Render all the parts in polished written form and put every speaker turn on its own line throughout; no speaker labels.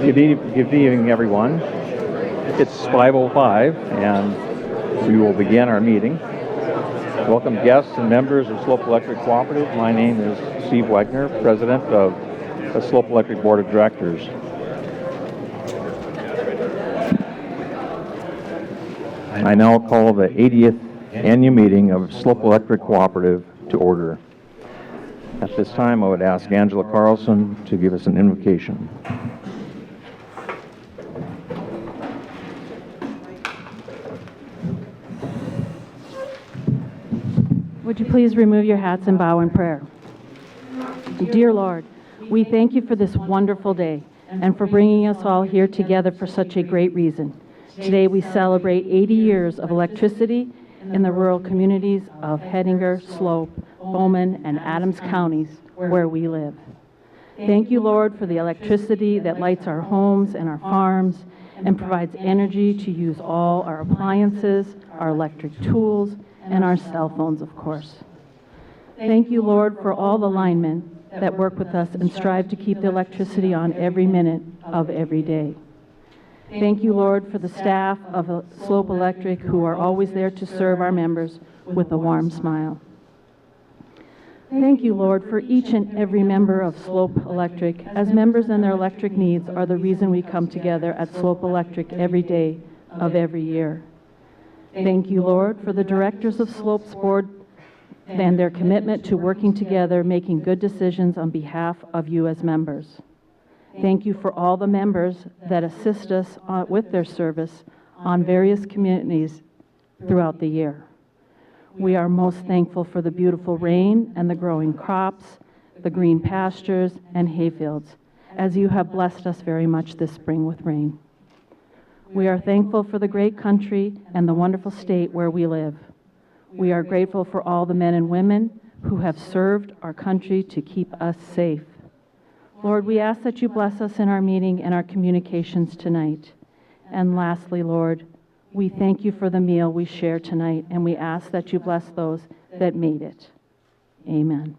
Good evening, everyone. It's 5:05, and we will begin our meeting. Welcome guests and members of Slope Electric Cooperative. My name is Steve Wagner, President of the Slope Electric Board of Directors. I now call the 80th annual meeting of Slope Electric Cooperative to order. At this time, I would ask Angela Carlson to give us an invocation.
Would you please remove your hats and bow in prayer? Dear Lord, we thank you for this wonderful day and for bringing us all here together for such a great reason. Today we celebrate 80 years of electricity in the rural communities of Hettinger, Slope, Bowman, and Adams counties where we live. Thank you, Lord, for the electricity that lights our homes and our farms and provides energy to use all our appliances, our electric tools, and our cell phones, of course. Thank you, Lord, for all the linemen that work with us and strive to keep the electricity on every minute of every day. Thank you, Lord, for the staff of Slope Electric who are always there to serve our members with a warm smile. Thank you, Lord, for each and every member of Slope Electric, as members and their electric needs are the reason we come together at Slope Electric every day of every year. Thank you, Lord, for the directors of Slope's board and their commitment to working together, making good decisions on behalf of you as members. Thank you for all the members that assist us with their service on various communities throughout the year. We are most thankful for the beautiful rain and the growing crops, the green pastures and hayfields, as you have blessed us very much this spring with rain. We are thankful for the great country and the wonderful state where we live. We are grateful for all the men and women who have served our country to keep us safe. Lord, we ask that you bless us in our meeting and our communications tonight. And lastly, Lord, we thank you for the meal we share tonight, and we ask that you bless those that made it. Amen.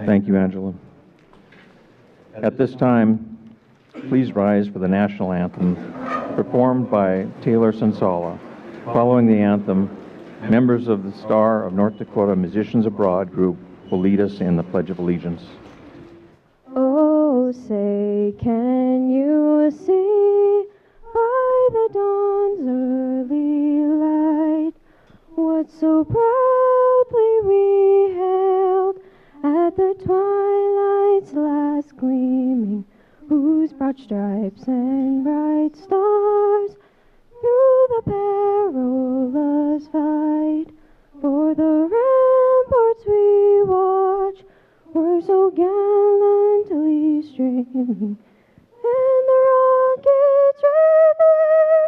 Thank you, Angela. At this time, please rise for the national anthem performed by Taylor Sensala. Following the anthem, members of the Star of North Dakota Musicians Abroad group will lead us in the Pledge of Allegiance.
Oh, say, can you see by the dawn's early light what so proudly we hailed at the twilight's last gleaming, whose broad stripes and bright stars through the perilous fight for the ramparts we watch were so gallantly streaming, and the rockets' red glare,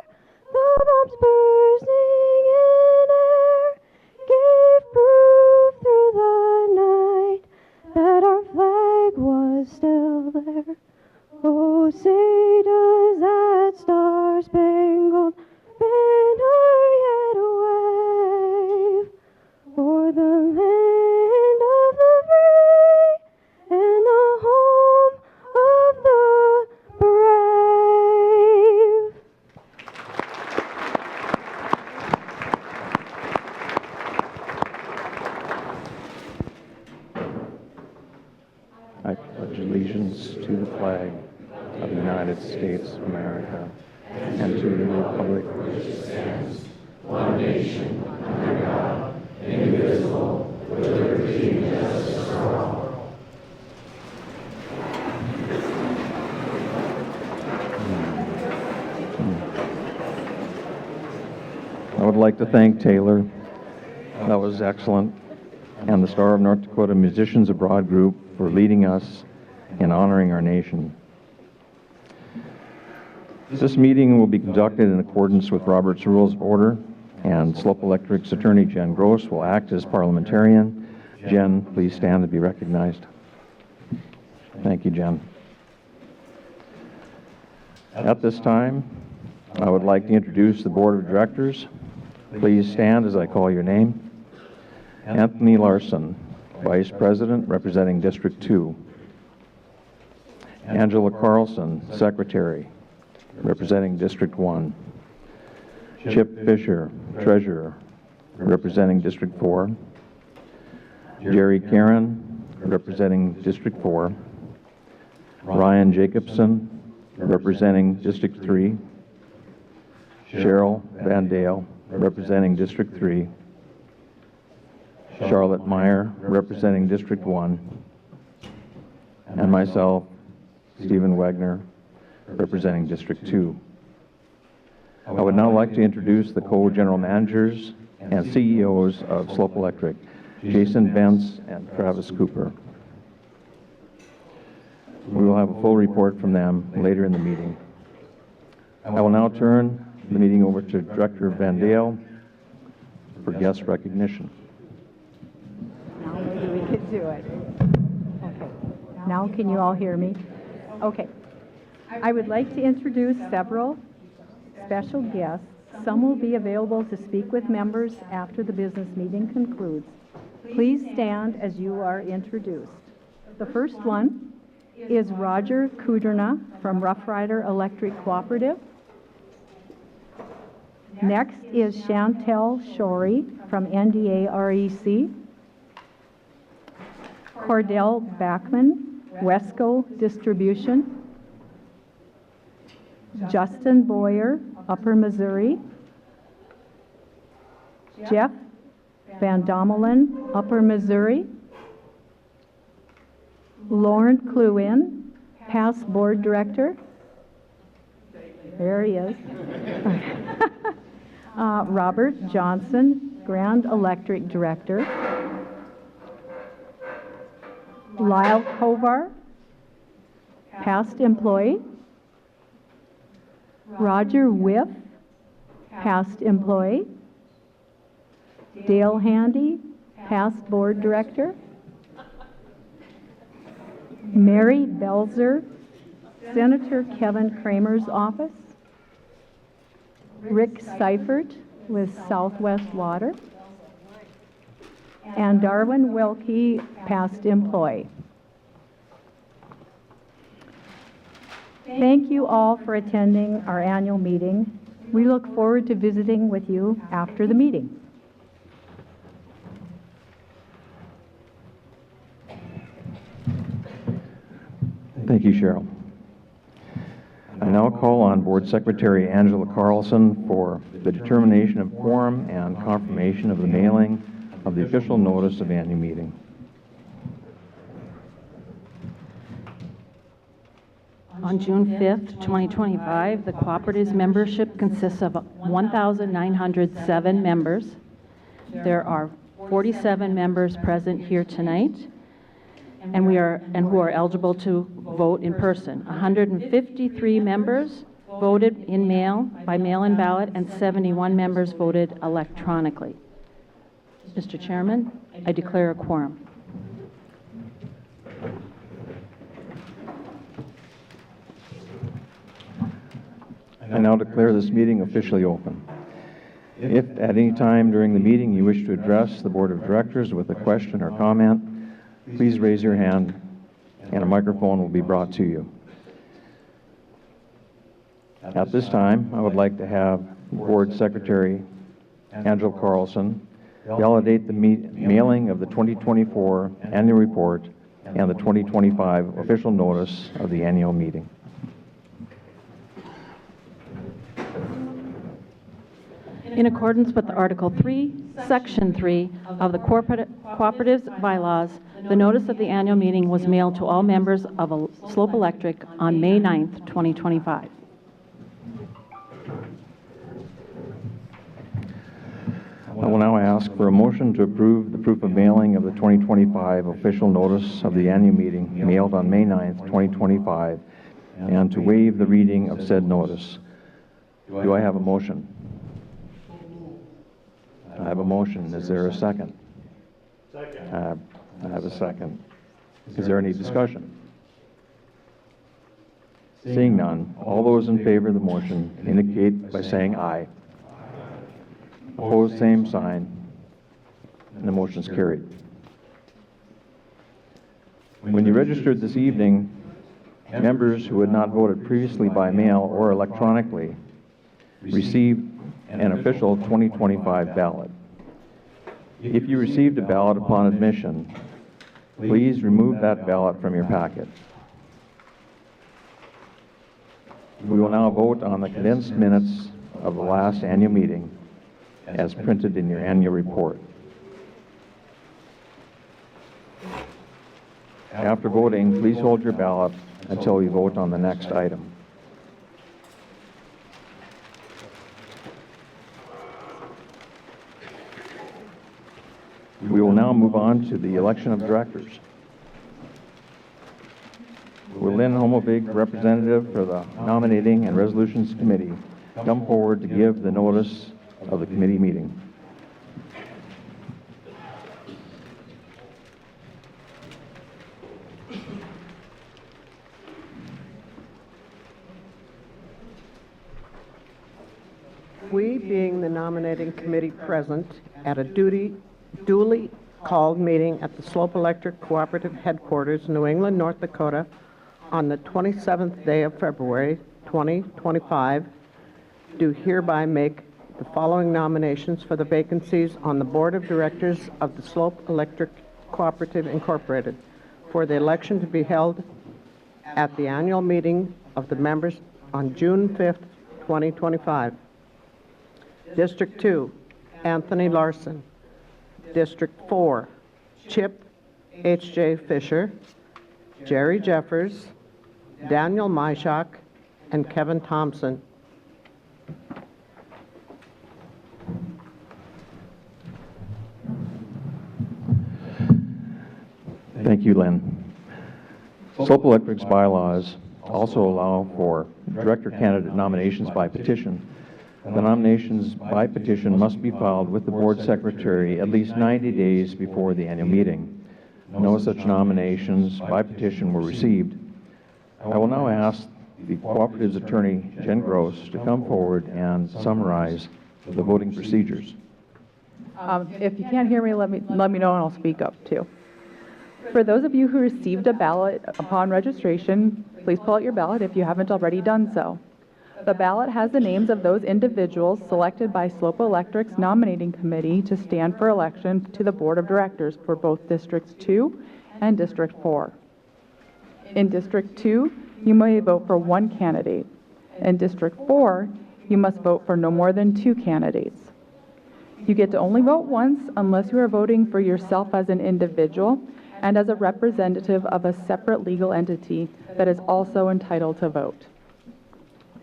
the bombs bursting in air, gave proof through the night that our flag was still there. Oh, say does that star-spangled banner yet wave o'er the land of the free and the home of the brave?
I pledge allegiance to the flag of the United States of America and to the republic which stands, one nation, under God, indivisible, with liberty and justice for all. I would like to thank Taylor. That was excellent. And the Star of North Dakota Musicians Abroad group for leading us in honoring our nation. This meeting will be conducted in accordance with Robert's Rules of Order, and Slope Electric's attorney, Jen Gross, will act as parliamentarian. Jen, please stand to be recognized. Thank you, Jen. At this time, I would like to introduce the Board of Directors. Please stand as I call your name. Anthony Larson, Vice President, representing District 2. Angela Carlson, Secretary, representing District 1. Chip Fisher, Treasurer, representing District 4. Jerry Karen, representing District 4. Ryan Jacobson, representing District 3. Cheryl Van Dale, representing District 3. Charlotte Meyer, representing District 1. And myself, Stephen Wagner, representing District 2. I would now like to introduce the co-general managers and CEOs of Slope Electric, Jason Bentz and Travis Cooper. We will have a full report from them later in the meeting. I will now turn the meeting over to Director Van Dale for guest recognition.
Now maybe we could do it. Okay. Now can you all hear me? Okay. I would like to introduce several special guests. Some will be available to speak with members after the business meeting concludes. Please stand as you are introduced. The first one is Roger Kudrna from Rough Rider Electric Cooperative. Next is Chantel Shorey from NDA REC. Cordell Backman, Wesco Distribution. Justin Boyer, Upper Missouri. Jeff Van Dommelen, Upper Missouri. Lauren Cluin, past board director. There he is. Robert Johnson, Grand Electric Director. Lyle Kovar, past employee. Roger Whiff, past employee. Dale Handy, past board director. Mary Belzer, Senator Kevin Kramer's office. Rick Seifert with Southwest Water. And Darwin Wilkie, past employee. Thank you all for attending our annual meeting. We look forward to visiting with you after the meeting.
Thank you, Cheryl. I now call on Board Secretary Angela Carlson for the determination of quorum and confirmation of the mailing of the official notice of annual meeting.
On June 5th, 2025, the cooperative's membership consists of 1,907 members. There are 47 members present here tonight, and who are eligible to vote in person. 153 members voted by mail-in ballot, and 71 members voted electronically. Mr. Chairman, I declare a quorum.
I now declare this meeting officially open. If at any time during the meeting you wish to address the Board of Directors with a question or comment, please raise your hand and a microphone will be brought to you. At this time, I would like to have Board Secretary Angela Carlson validate the mailing of the 2024 annual report and the 2025 official notice of the annual meeting.
In accordance with Article 3, Section 3 of the Cooperatives Bylaws, the notice of the annual meeting was mailed to all members of Slope Electric on May 9th, 2025.
I will now ask for a motion to approve the proof of mailing of the 2025 official notice of the annual meeting mailed on May 9th, 2025, and to waive the reading of said notice. Do I have a motion? I have a motion. Is there a second? Second. I have a second. Is there any discussion? Seeing none, all those in favor of the motion indicate by saying aye. Opposed, same sign. and the motion is carried. When you registered this evening, members who had not voted previously by mail or electronically received an official 2025 ballot. If you received a ballot upon admission, please remove that ballot from your packet. We will now vote on the condensed minutes of the last annual meeting as printed in your annual report. After voting, please hold your ballot until we vote on the next item. We will now move on to the election of directors. Will Lynn Homovig, representative for the Nominating and Resolutions Committee, come forward to give the notice of the committee meeting?
We, being the nominating committee present at a duly called meeting at the Slope Electric Cooperative Headquarters, New England, North Dakota, on the 27th day of February, 2025, do hereby make the following nominations for the vacancies on the Board of Directors of the Slope Electric Cooperative Incorporated for the election to be held at the annual meeting of the members on June 5th, 2025. District 2, Anthony Larson. District 4, Chip H.J. Fisher, Jerry Jeffers, Daniel Myshak, and Kevin Thompson.
Thank you, Lynn. Slope Electric's bylaws also allow for director candidate nominations by petition. The nominations by petition must be filed with the board secretary at least 90 days before the annual meeting. No such nominations by petition were received. I will now ask the Cooperative's attorney, Jen Gross, to come forward and summarize the voting procedures.
If you can't hear me, let me know and I'll speak up too. For those of you who received a ballot upon registration, please pull out your ballot if you haven't already done so. The ballot has the names of those individuals selected by Slope Electric's nominating committee to stand for election to the Board of Directors for both Districts 2 and District 4. In District 2, you may vote for one candidate. In District 4, you must vote for no more than 2 candidates. You get to only vote once unless you are voting for yourself as an individual and as a representative of a separate legal entity that is also entitled to vote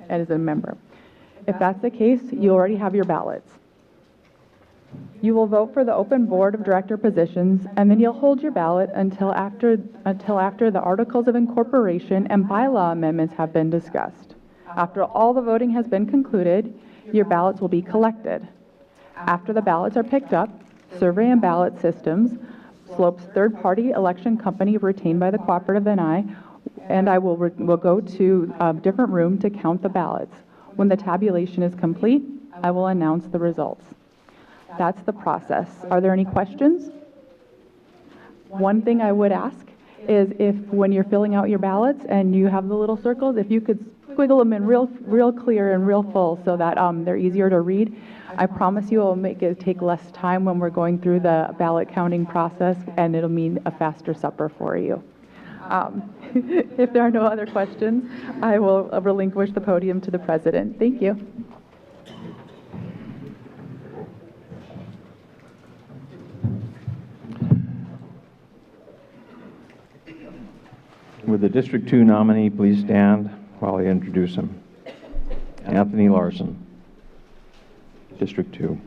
as a member. If that's the case, you already have your ballots. You will vote for the open board of director positions, and then you'll hold your ballot until after the articles of incorporation and bylaw amendments have been discussed. After all the voting has been concluded, your ballots will be collected. After the ballots are picked up, Survey and Ballot Systems, Slope's third-party election company retained by the cooperative, and I will go to a different room to count the ballots. When the tabulation is complete, I will announce the results. That's the process. Are there any questions? One thing I would ask is if when you're filling out your ballots and you have the little circles, if you could squiggle them in real clear and real full so that they're easier to read. I promise you it will make it take less time when we're going through the ballot counting process, and it'll mean a faster supper for you. If there are no other questions, I will relinquish the podium to the president. Thank you.
Would the District 2 nominee please stand while I introduce him? Anthony Larson, District 2.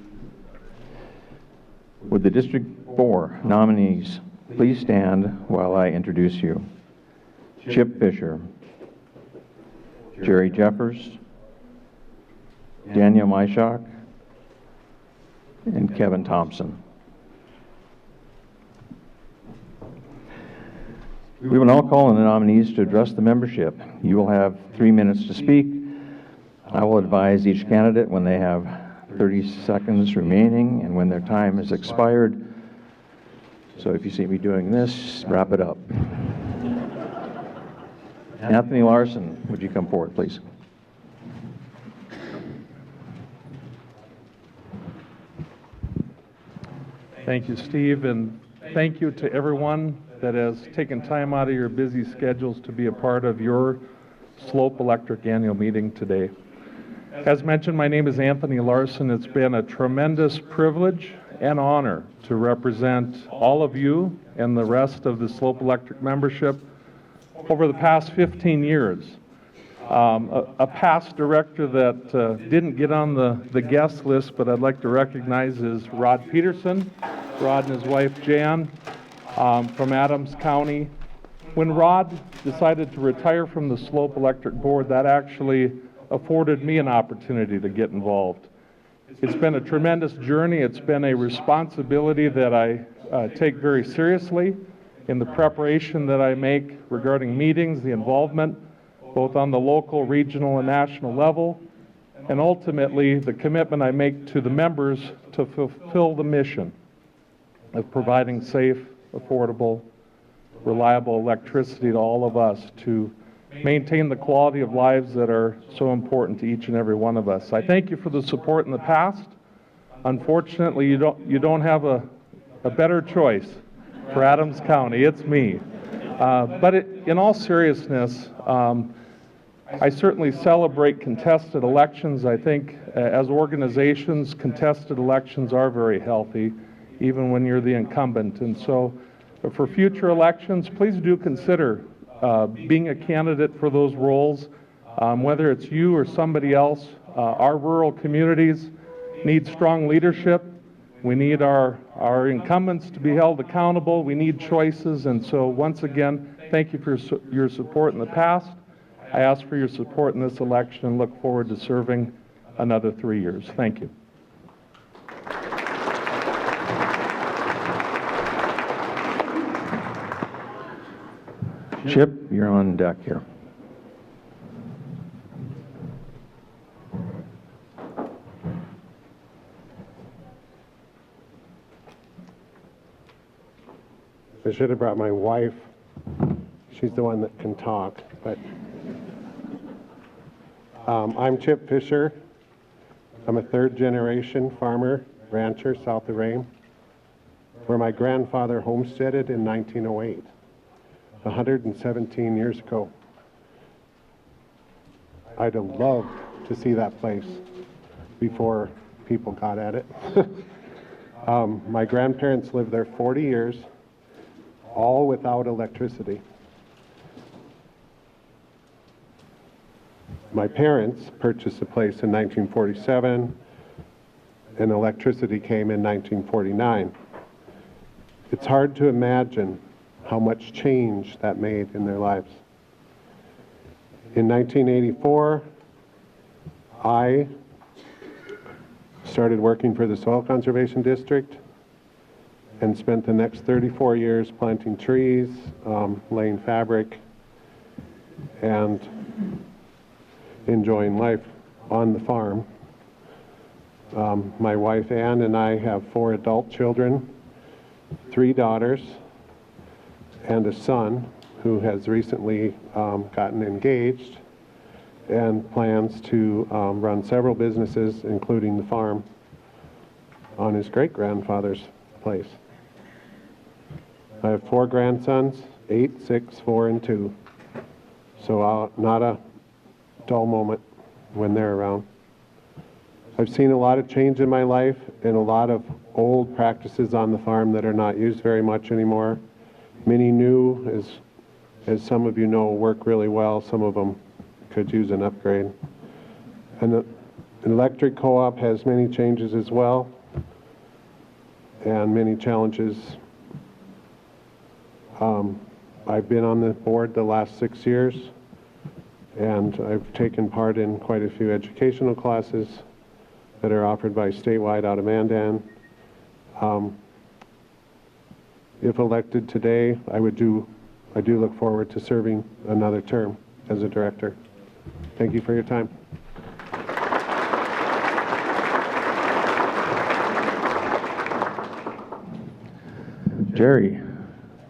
Would the District 4 nominees please stand while I introduce you? Chip Fisher, Jerry Jeffers, Daniel Myshak, and Kevin Thompson. We will now call on the nominees to address the membership. You will have 3 minutes to speak. I will advise each candidate when they have 30 seconds remaining, and when their time has expired, So if you see me doing this, wrap it up. Anthony Larson, would you come forward, please?
Thank you, Steve, and thank you to everyone that has taken time out of your busy schedules to be a part of your Slope Electric annual meeting today. As mentioned, my name is Anthony Larson. It's been a tremendous privilege and honor to represent all of you and the rest of the Slope Electric membership over the past 15 years. A past director that didn't get on the guest list, but I'd like to recognize is Rod Peterson. Rod and his wife Jan from Adams County. When Rod decided to retire from the Slope Electric Board, that actually afforded me an opportunity to get involved. It's been a tremendous journey. It's been a responsibility that I take very seriously in the preparation that I make regarding meetings, the involvement, both on the local, regional, and national level, and ultimately the commitment I make to the members to fulfill the mission of providing safe, affordable, reliable electricity to all of us to maintain the quality of lives that are so important to each and every one of us. I thank you for the support in the past. Unfortunately, you don't have a better choice for Adams County. It's me. But in all seriousness, I certainly celebrate contested elections. I think as organizations, contested elections are very healthy, even when you're the incumbent. And so for future elections, please do consider being a candidate for those roles, whether it's you or somebody else. Our rural communities need strong leadership. We need our incumbents to be held accountable. We need choices. And so once again, thank you for your support in the past. I ask for your support in this election and look forward to serving another 3 years. Thank you.
Chip, you're on deck here.
I should have brought my wife. She's the one that can talk, but I'm Chip Fisher. I'm a third-generation farmer, rancher south of Rame, where my grandfather homesteaded in 1908, 117 years ago. I'd have loved to see that place before people got at it. My grandparents lived there 40 years, all without electricity. My parents purchased the place in 1947, and electricity came in 1949. It's hard to imagine how much change that made in their lives. In 1984, I started working for the Soil Conservation District and spent the next 34 years planting trees, laying fabric, and enjoying life on the farm. My wife Ann and I have 4 adult children, 3 daughters, and a son who has recently gotten engaged and plans to run several businesses, including the farm on his great-grandfather's place. I have 4 grandsons, 8, 6, 4, and 2. So not a dull moment when they're around. I've seen a lot of change in my life and a lot of old practices on the farm that are not used very much anymore. Many new, as some of you know, work really well. Some of them could use an upgrade. And the electric co-op has many changes as well and many challenges. I've been on the board the last 6 years, and I've taken part in quite a few educational classes that are offered by Statewide out of Mandan. If elected today, I do look forward to serving another term as a director. Thank you for your time.
Jerry,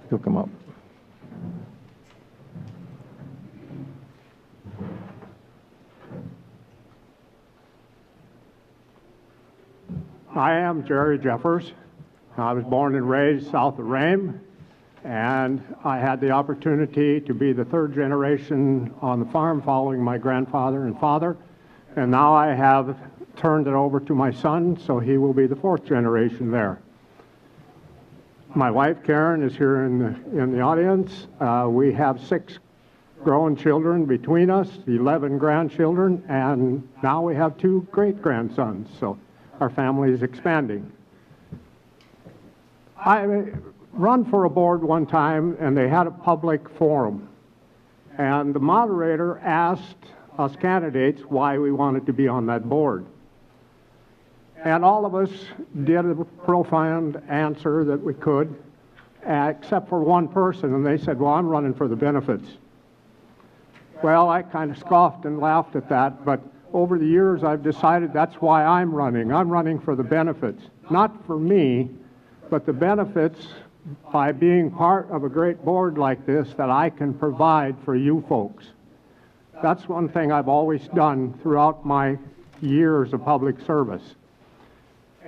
you'll come up.
I am Jerry Jeffers. I was born and raised south of Rame, and I had the opportunity to be the third generation on the farm following my grandfather and father, and now I have turned it over to my son, so he will be the fourth generation there. My wife Karen is here in the audience. We have 6 grown children between us, 11 grandchildren, and now we have 2 great-grandsons, so our family is expanding. I run for a board one time, and they had a public forum, and the moderator asked us candidates why we wanted to be on that board. And all of us did a profound answer that we could, except for one person, and they said, well, I'm running for the benefits. Well, I kind of scoffed and laughed at that, but over the years I've decided that's why I'm running. I'm running for the benefits, not for me, but the benefits by being part of a great board like this that I can provide for you folks. That's one thing I've always done throughout my years of public service.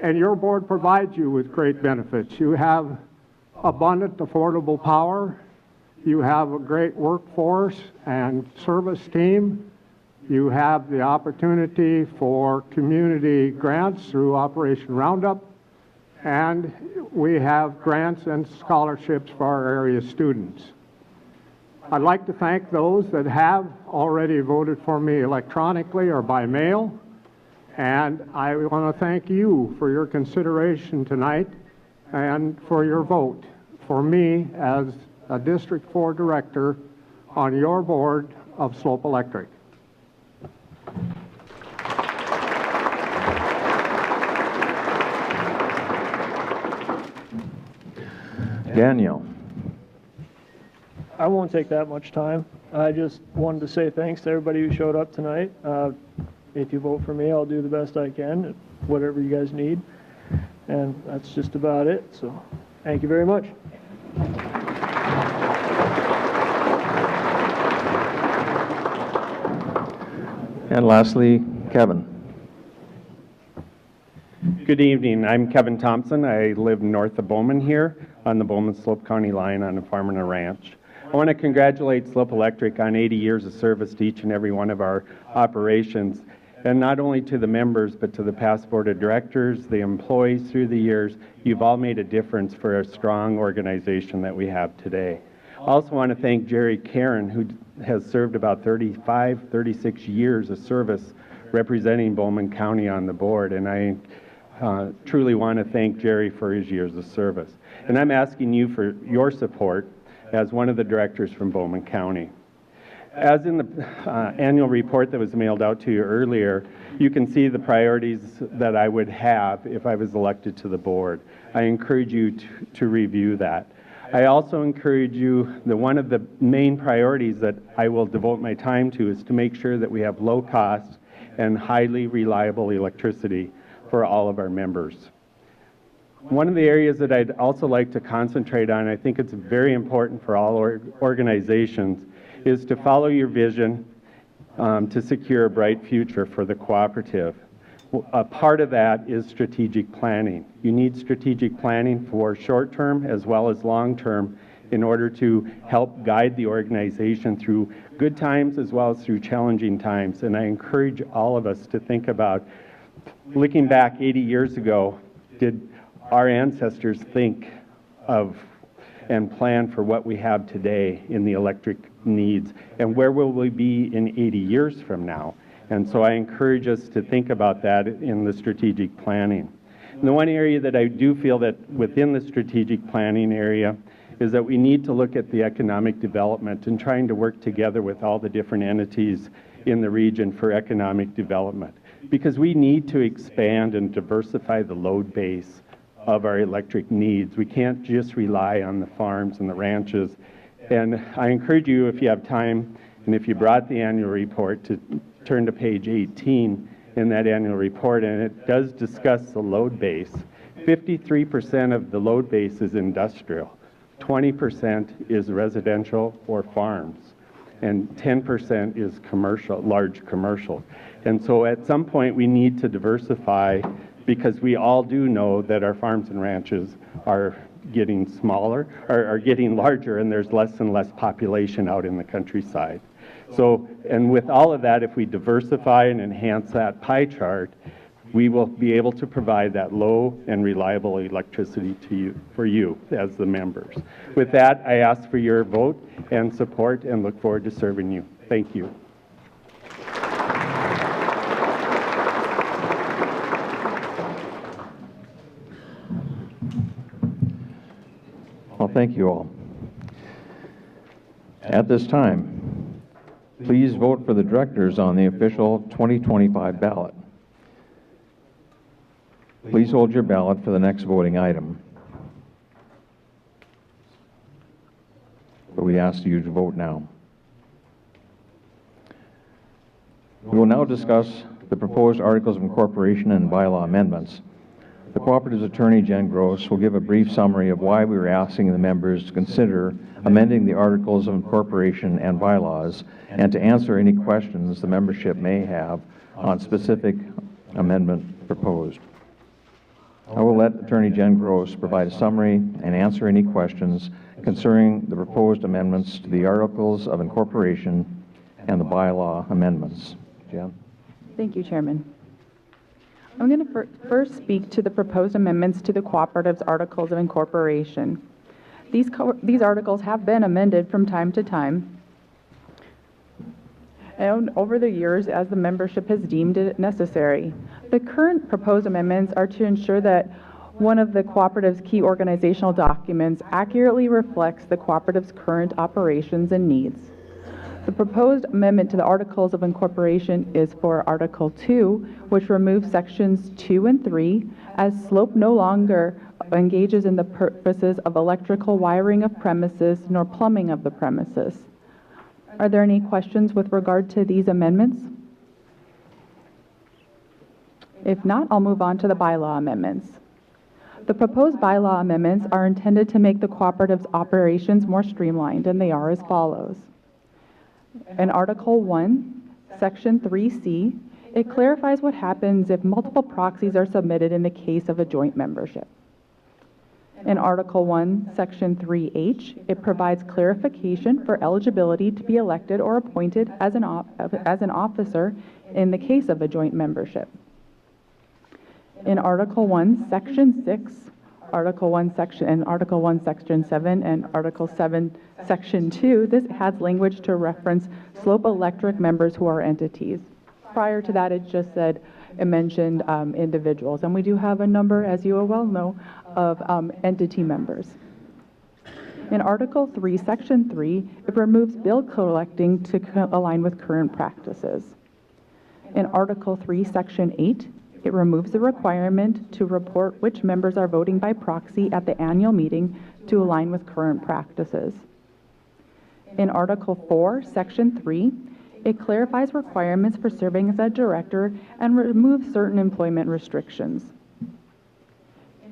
And your board provides you with great benefits. You have abundant, affordable power. You have a great workforce and service team. You have the opportunity for community grants through Operation Roundup. And we have grants and scholarships for our area students. I'd like to thank those that have already voted for me electronically or by mail. And I want to thank you for your consideration tonight and for your vote for me as a District 4 Director on your board of Slope Electric.
Daniel.
I won't take that much time. I just wanted to say thanks to everybody who showed up tonight. If you vote for me, I'll do the best I can, whatever you guys need. And that's just about it. So thank you very much.
And lastly, Kevin.
Good evening. I'm Kevin Thompson. I live north of Bowman here on the Bowman-Slope County line on a farm and a ranch. I want to congratulate Slope Electric on 80 years of service to each and every one of our operations, and not only to the members, but to the past board of directors, the employees through the years. You've all made a difference for a strong organization that we have today. I also want to thank Jerry Karen, who has served about 36 years of service representing Bowman County on the board, and I truly want to thank Jerry for his years of service. And I'm asking you for your support as one of the directors from Bowman County. As in the annual report that was mailed out to you earlier, you can see the priorities that I would have if I was elected to the board. I encourage you to review that. I also encourage you, one of the main priorities that I will devote my time to is to make sure that we have low cost and highly reliable electricity for all of our members. One of the areas that I'd also like to concentrate on, I think it's very important for all organizations, is to follow your vision to secure a bright future for the cooperative. A part of that is strategic planning. You need strategic planning for short-term as well as long-term in order to help guide the organization through good times as well as through challenging times. And I encourage all of us to think about, looking back 80 years ago, did our ancestors think of and plan for what we have today in the electric needs, and where will we be in 80 years from now? And so I encourage us to think about that in the strategic planning. And the one area that I do feel that within the strategic planning area is that we need to look at the economic development and trying to work together with all the different entities in the region for economic development, because we need to expand and diversify the load base of our electric needs. We can't just rely on the farms and the ranches. And I encourage you, if you have time, and if you brought the annual report, to turn to page 18 in that annual report, and it does discuss the load base. 53% of the load base is industrial, 20% is residential or farms, and 10% is commercial, large commercial. And so at some point, we need to diversify, because we all do know that our farms and ranches are getting smaller, are getting larger, and there's less and less population out in the countryside. So, and with all of that, if we diversify and enhance that pie chart, we will be able to provide that low and reliable electricity to you, for you as the members. With that, I ask for your vote and support and look forward to serving you. Thank you.
Well, thank you all. At this time, please vote for the directors on the official 2025 ballot. Please hold your ballot for the next voting item. But we ask you to vote now. We will now discuss the proposed articles of incorporation and bylaw amendments. The Cooperative's attorney, Jen Gross, will give a brief summary of why we are asking the members to consider amending the articles of incorporation and bylaws, and to answer any questions the membership may have on specific amendment proposed. I will let Attorney Jen Gross provide a summary and answer any questions concerning the proposed amendments to the articles of incorporation and the bylaw amendments. Jen?
Thank you, Chairman. I'm going to first speak to the proposed amendments to the Cooperative's Articles of Incorporation. These articles have been amended from time to time, and over the years as the membership has deemed it necessary. The current proposed amendments are to ensure that one of the Cooperative's key organizational documents accurately reflects the Cooperative's current operations and needs. The proposed amendment to the Articles of Incorporation is for Article 2, which removes Sections 2 and 3, as Slope no longer engages in the purposes of electrical wiring of premises nor plumbing of the premises. Are there any questions with regard to these amendments? If not, I'll move on to the bylaw amendments. The proposed bylaw amendments are intended to make the Cooperative's operations more streamlined, and they are as follows. In Article 1, Section 3C, it clarifies what happens if multiple proxies are submitted in the case of a joint membership. In Article 1, Section 3H, it provides clarification for eligibility to be elected or appointed as an officer in the case of a joint membership. In Article 1, Section 6, Article 1, Section 7, and Article 7, Section 2, this adds language to reference Slope Electric members who are entities. Prior to that, it just said, it mentioned individuals, and we do have a number, as you well know, of entity members. In Article 3, Section 3, it removes bill collecting to align with current practices. In Article 3, Section 8, it removes the requirement to report which members are voting by proxy at the annual meeting to align with current practices. In Article 4, Section 3, it clarifies requirements for serving as a director and removes certain employment restrictions.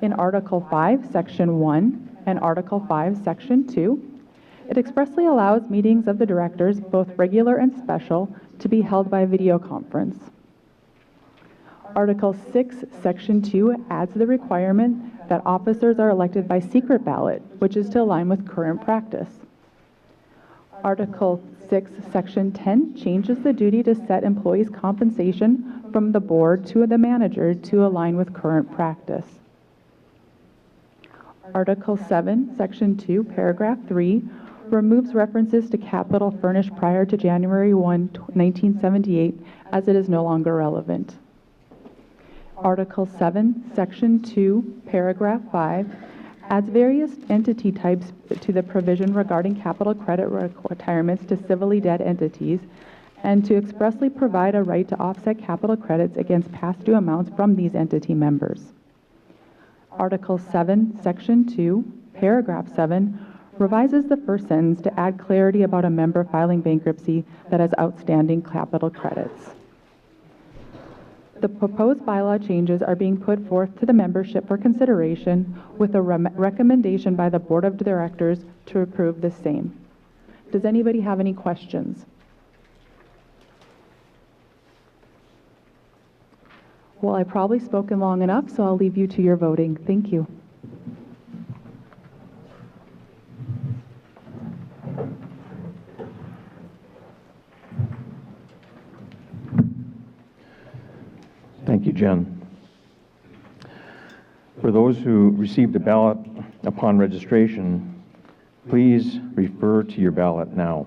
In Article 5, Section 1, and Article 5, Section 2, it expressly allows meetings of the directors, both regular and special, to be held by video conference. Article 6, Section 2 adds the requirement that officers are elected by secret ballot, which is to align with current practice. Article 6, Section 10 changes the duty to set employees' compensation from the board to the manager to align with current practice. Article 7, Section 2, Paragraph 3 removes references to capital furnished prior to January 1, 1978, as it is no longer relevant. Article 7, Section 2, Paragraph 5 adds various entity types to the provision regarding capital credit requirements to civilly dead entities, and to expressly provide a right to offset capital credits against past due amounts from these entity members. Article 7, Section 2, Paragraph 7 revises the first sentence to add clarity about a member filing bankruptcy that has outstanding capital credits. The proposed bylaw changes are being put forth to the membership for consideration with a recommendation by the Board of Directors to approve the same. Does anybody have any questions? Well, I've probably spoken long enough, so I'll leave you to your voting. Thank you.
Thank you, Jen. For those who received a ballot upon registration, please refer to your ballot now.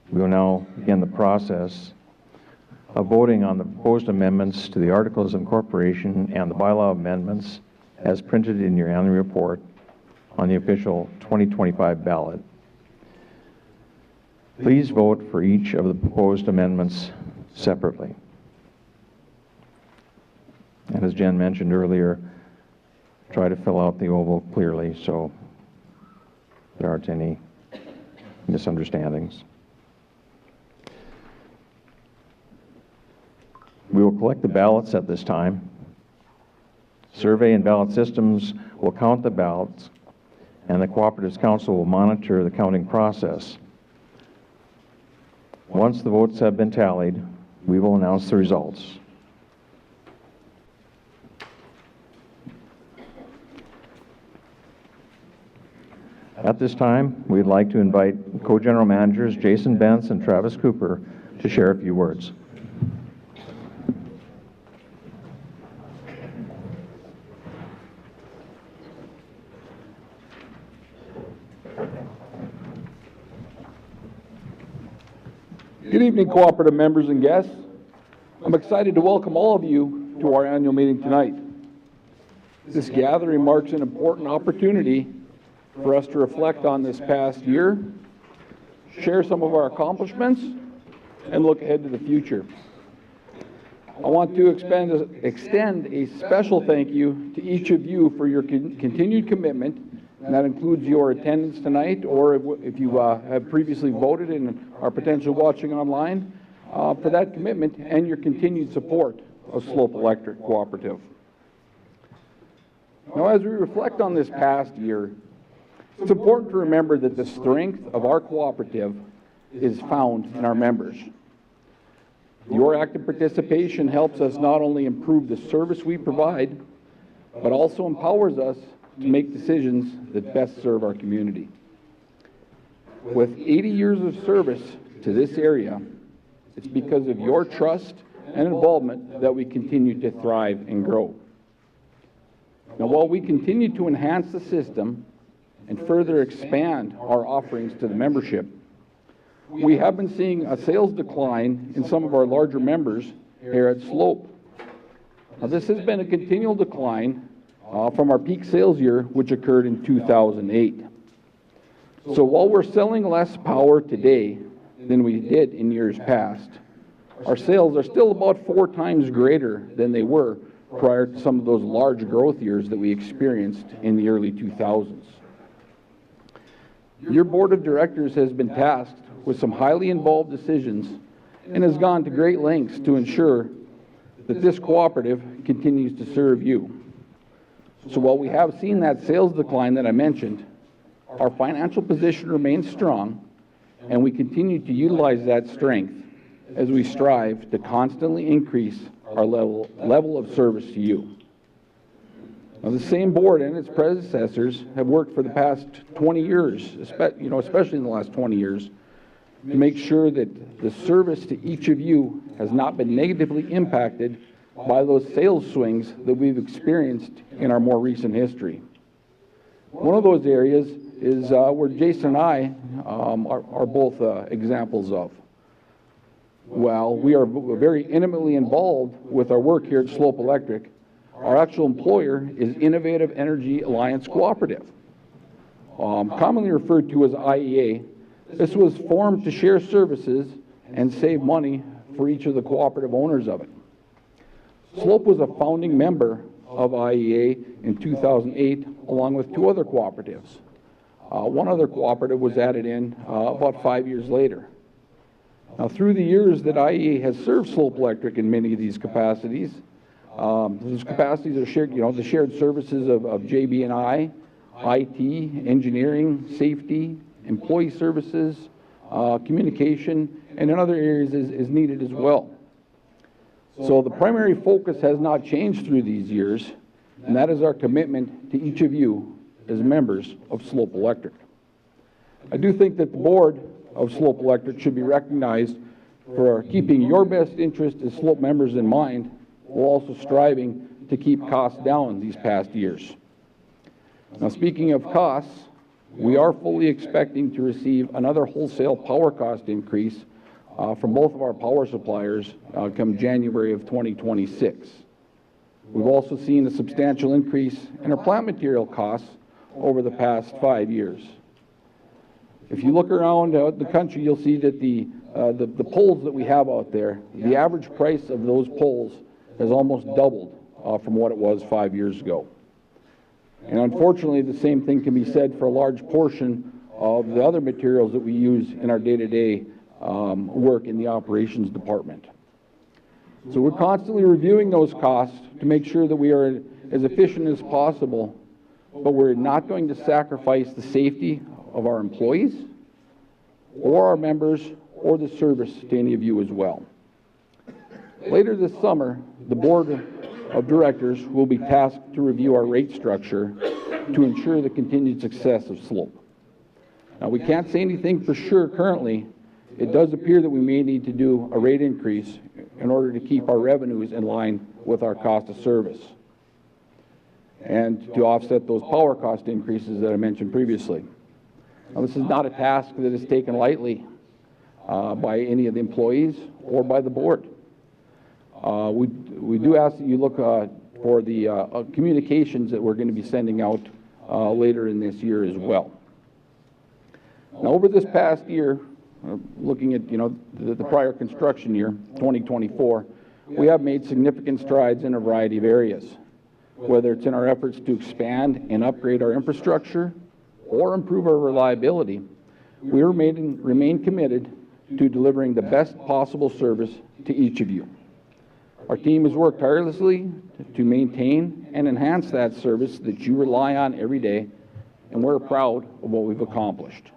We will now begin the process of voting on the proposed amendments to the Articles of Incorporation and the bylaw amendments as printed in your annual report on the official 2025 ballot. Please vote for each of the proposed amendments separately. And as Jen mentioned earlier, try to fill out the oval clearly so there aren't any misunderstandings. We will collect the ballots at this time. Survey and ballot systems will count the ballots, and the Cooperatives Council will monitor the counting process. Once the votes have been tallied, we will announce the results. At this time, we'd like to invite co-general managers Jason Bentz and Travis Cooper to share a few words.
Good evening, cooperative members and guests. I'm excited to welcome all of you to our annual meeting tonight. This gathering marks an important opportunity for us to reflect on this past year, share some of our accomplishments, and look ahead to the future. I want to extend a special thank you to each of you for your continued commitment, and that includes your attendance tonight, or if you have previously voted and are potentially watching online, for that commitment and your continued support of Slope Electric Cooperative. Now, as we reflect on this past year, it's important to remember that the strength of our cooperative is found in our members. Your active participation helps us not only improve the service we provide, but also empowers us to make decisions that best serve our community. With 80 years of service to this area, it's because of your trust and involvement that we continue to thrive and grow. Now, while we continue to enhance the system and further expand our offerings to the membership, we have been seeing a sales decline in some of our larger members here at Slope. Now, this has been a continual decline from our peak sales year, which occurred in 2008. So while we're selling less power today than we did in years past, our sales are still about 4 times greater than they were prior to some of those large growth years that we experienced in the early 2000s. Your board of directors has been tasked with some highly involved decisions and has gone to great lengths to ensure that this cooperative continues to serve you. So while we have seen that sales decline that I mentioned, our financial position remains strong, and we continue to utilize that strength as we strive to constantly increase our level of service to you. Now, the same board and its predecessors have worked for the past 20 years, especially in the last 20 years, to make sure that the service to each of you has not been negatively impacted by those sales swings that we've experienced in our more recent history. One of those areas is where Jason and I are both examples of. While we are very intimately involved with our work here at Slope Electric, our actual employer is Innovative Energy Alliance Cooperative, commonly referred to as IEA. This was formed to share services and save money for each of the cooperative owners of it. Slope was a founding member of IEA in 2008, along with 2 other cooperatives. One other cooperative was added in about 5 years later. Now, through the years that IEA has served Slope Electric in many of these capacities, those capacities are shared, the shared services of JB&I, IT, engineering, safety, employee services, communication, and in other areas is needed as well. So the primary focus has not changed through these years, and that is our commitment to each of you as members of Slope Electric. I do think that the board of Slope Electric should be recognized for keeping your best interest as Slope members in mind, while also striving to keep costs down these past years. Now, speaking of costs, we are fully expecting to receive another wholesale power cost increase from both of our power suppliers come January of 2026. We've also seen a substantial increase in our plant material costs over the past 5 years. If you look around the country, you'll see that the poles that we have out there, the average price of those poles has almost doubled from what it was 5 years ago. And unfortunately, the same thing can be said for a large portion of the other materials that we use in our day-to-day work in the operations department. So we're constantly reviewing those costs to make sure that we are as efficient as possible, but we're not going to sacrifice the safety of our employees or our members or the service to any of you as well. Later this summer, the board of directors will be tasked to review our rate structure to ensure the continued success of Slope. Now, we can't say anything for sure currently. It does appear that we may need to do a rate increase in order to keep our revenues in line with our cost of service and to offset those power cost increases that I mentioned previously. Now, this is not a task that is taken lightly by any of the employees or by the board. We do ask that you look for the communications that we're going to be sending out later in this year as well. Now, over this past year, looking at the prior construction year, 2024, we have made significant strides in a variety of areas, whether it's in our efforts to expand and upgrade our infrastructure or improve our reliability. We remain committed to delivering the best possible service to each of you. Our team has worked tirelessly to maintain and enhance that service that you rely on every day, and we're proud of what we've accomplished.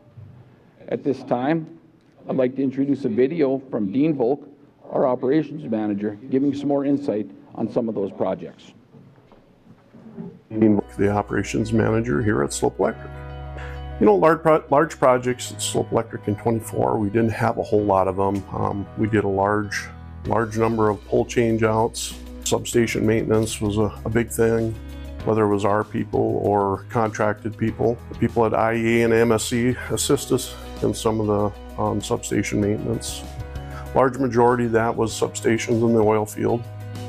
At this time, I'd like to introduce a video from Dean Volk, our operations manager, giving some more insight on some of those projects.
Dean Volk, the operations manager here at Slope Electric. Large projects at Slope Electric in 24, we didn't have a whole lot of them. We did a large number of pole change outs. Substation maintenance was a big thing, whether it was our people or contracted people. The people at IEA and MSC assist us in some of the substation maintenance. Large majority of that was substations in the oil field.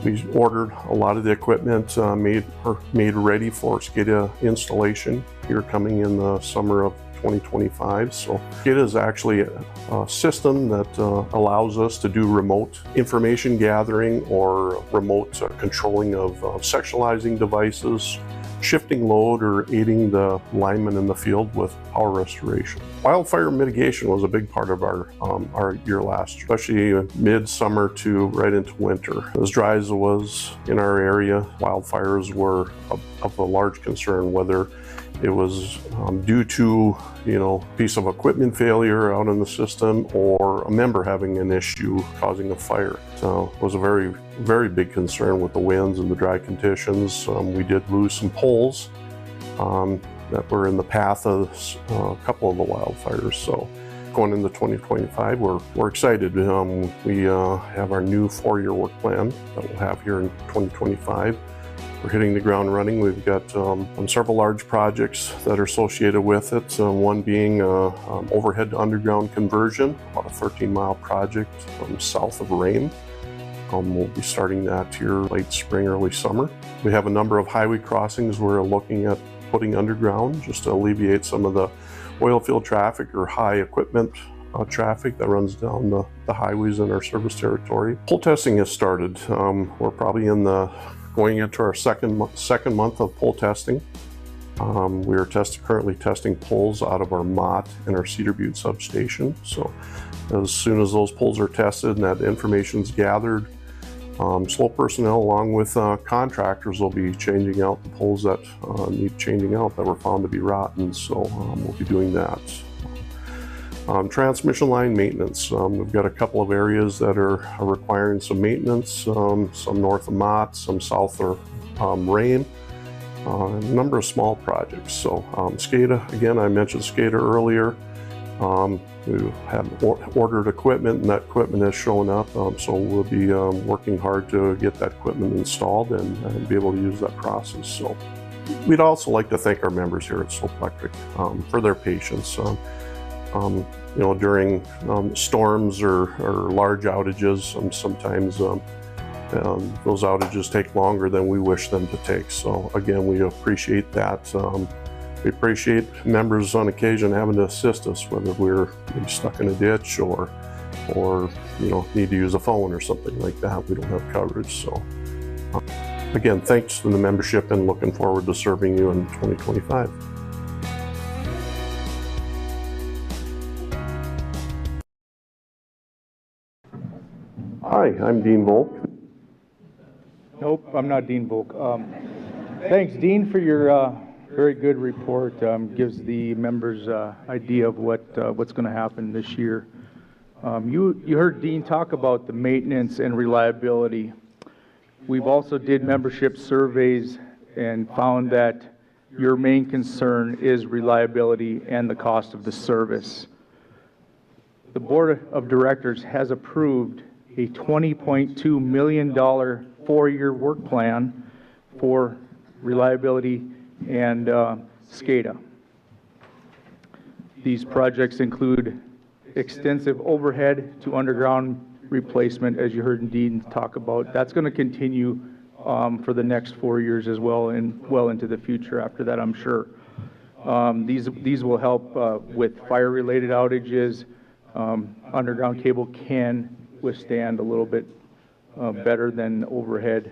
We ordered a lot of the equipment made ready for SCADA installation here coming in the summer of 2025. So SCADA is actually a system that allows us to do remote information gathering or remote controlling of sectionalizing devices, shifting load, or aiding the linemen in the field with power restoration. Wildfire mitigation was a big part of our year last year, especially mid-summer to right into winter. As dry as it was in our area, wildfires were of a large concern, whether it was due to, a piece of equipment failure out in the system or a member having an issue causing a fire. So it was a very, very big concern with the winds and the dry conditions. We did lose some poles that were in the path of a couple of the wildfires. So going into 2025, we're excited. We have our new 4-year work plan that we'll have here in 2025. We're hitting the ground running. We've got several large projects that are associated with it, one being overhead to underground conversion, about a 13-mile project south of Rame. We'll be starting that here late spring, early summer. We have a number of highway crossings we're looking at putting underground just to alleviate some of the oil field traffic or high equipment traffic that runs down the highways in our service territory. Pole testing has started. We're probably going into our second month of pole testing. We are currently testing poles out of our Mott and our Cedar Butte substation. So as soon as those poles are tested and that information's gathered, slope personnel along with contractors will be changing out the poles that need changing out that were found to be rotten. So we'll be doing that. Transmission line maintenance. We've got a couple of areas that are requiring some maintenance, some north of Mott, some south of Rain. A number of small projects. So SCADA, again, I mentioned SCADA earlier. We have ordered equipment and that equipment has shown up. So we'll be working hard to get that equipment installed and be able to use that process. So we'd also like to thank our members here at Slope Electric for their patience. You know, during storms or large outages, sometimes those outages take longer than we wish them to take. So again, we appreciate that. We appreciate members on occasion having to assist us, whether we're maybe stuck in a ditch or you know, need to use a phone or something like that. We don't have coverage. So again, thanks to the membership and looking forward to serving you in 2025. Hi, I'm Dean Volk.
Nope, I'm not Dean Volk. Thanks, Dean, for your very good report. Gives the members idea of what's going to happen this year. You heard Dean talk about the maintenance and reliability. We've also did membership surveys and found that your main concern is reliability and the cost of the service. The Board of Directors has approved a $20.2 million four-year work plan for reliability and SCADA. These projects include extensive overhead to underground replacement, as you heard Dean talk about. That's going to continue for the next 4 years as well, and well into the future after that, I'm sure. These will help with fire-related outages. Underground cable can withstand a little bit better than overhead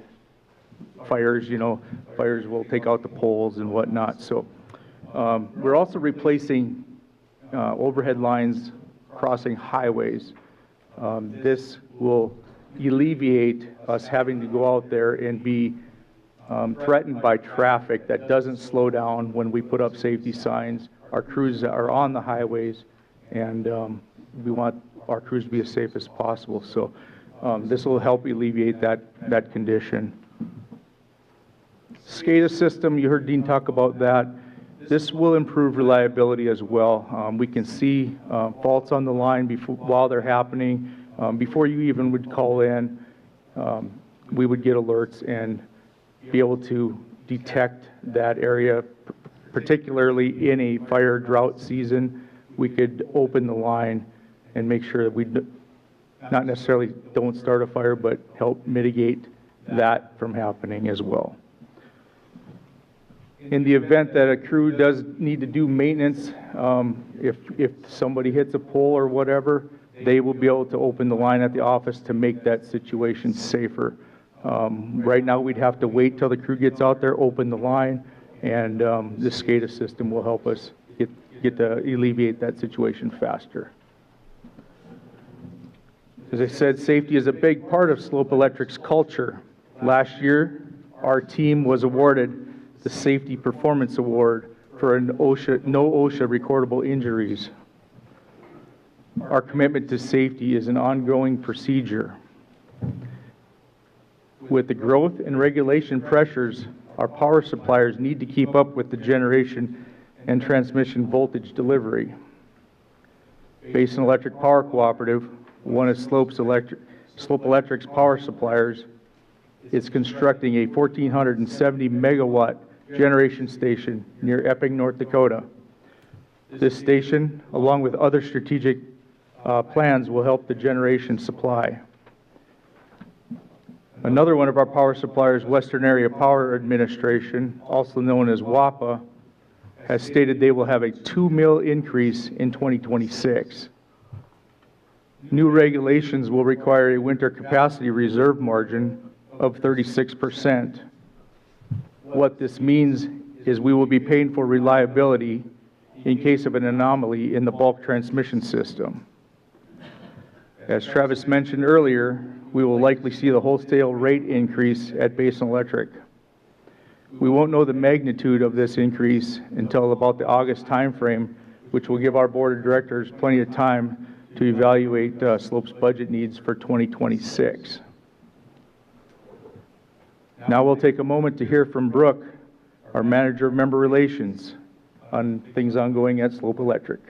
fires. You know, fires will take out the poles and whatnot. So we're also replacing overhead lines crossing highways. This will alleviate us having to go out there and be threatened by traffic that doesn't slow down when we put up safety signs. Our crews are on the highways, and we want our crews to be as safe as possible. So this will help alleviate that condition. SCADA system, you heard Dean talk about that. This will improve reliability as well. We can see faults on the line while they're happening. Before you even would call in, we would get alerts and be able to detect that area, particularly in a fire drought season. We could open the line and make sure that we not necessarily don't start a fire, but help mitigate that from happening as well. In the event that a crew does need to do maintenance, if somebody hits a pole or whatever, they will be able to open the line at the office to make that situation safer. Right now, we'd have to wait till the crew gets out there, open the line, and the SCADA system will help us get to alleviate that situation faster. As I said, safety is a big part of Slope Electric's culture. Last year, our team was awarded the Safety Performance Award for no OSHA recordable injuries. Our commitment to safety is an ongoing procedure. With the growth and regulation pressures, our power suppliers need to keep up with the generation and transmission voltage delivery. Basin Electric Power Cooperative, one of Slope Electric's power suppliers, is constructing a 1,470 megawatt generation station near Epping, North Dakota. This station, along with other strategic plans, will help the generation supply. Another one of our power suppliers, Western Area Power Administration, also known as WAPA, has stated they will have a 2 mil increase in 2026. New regulations will require a winter capacity reserve margin of 36%. What this means is we will be paying for reliability in case of an anomaly in the bulk transmission system. As Travis mentioned earlier, we will likely see the wholesale rate increase at Basin Electric. We won't know the magnitude of this increase until about the August timeframe, which will give our board of directors plenty of time to evaluate Slope's budget needs for 2026. Now we'll take a moment to hear from Brooke, our Manager of Member Relations, on things ongoing at Slope Electric.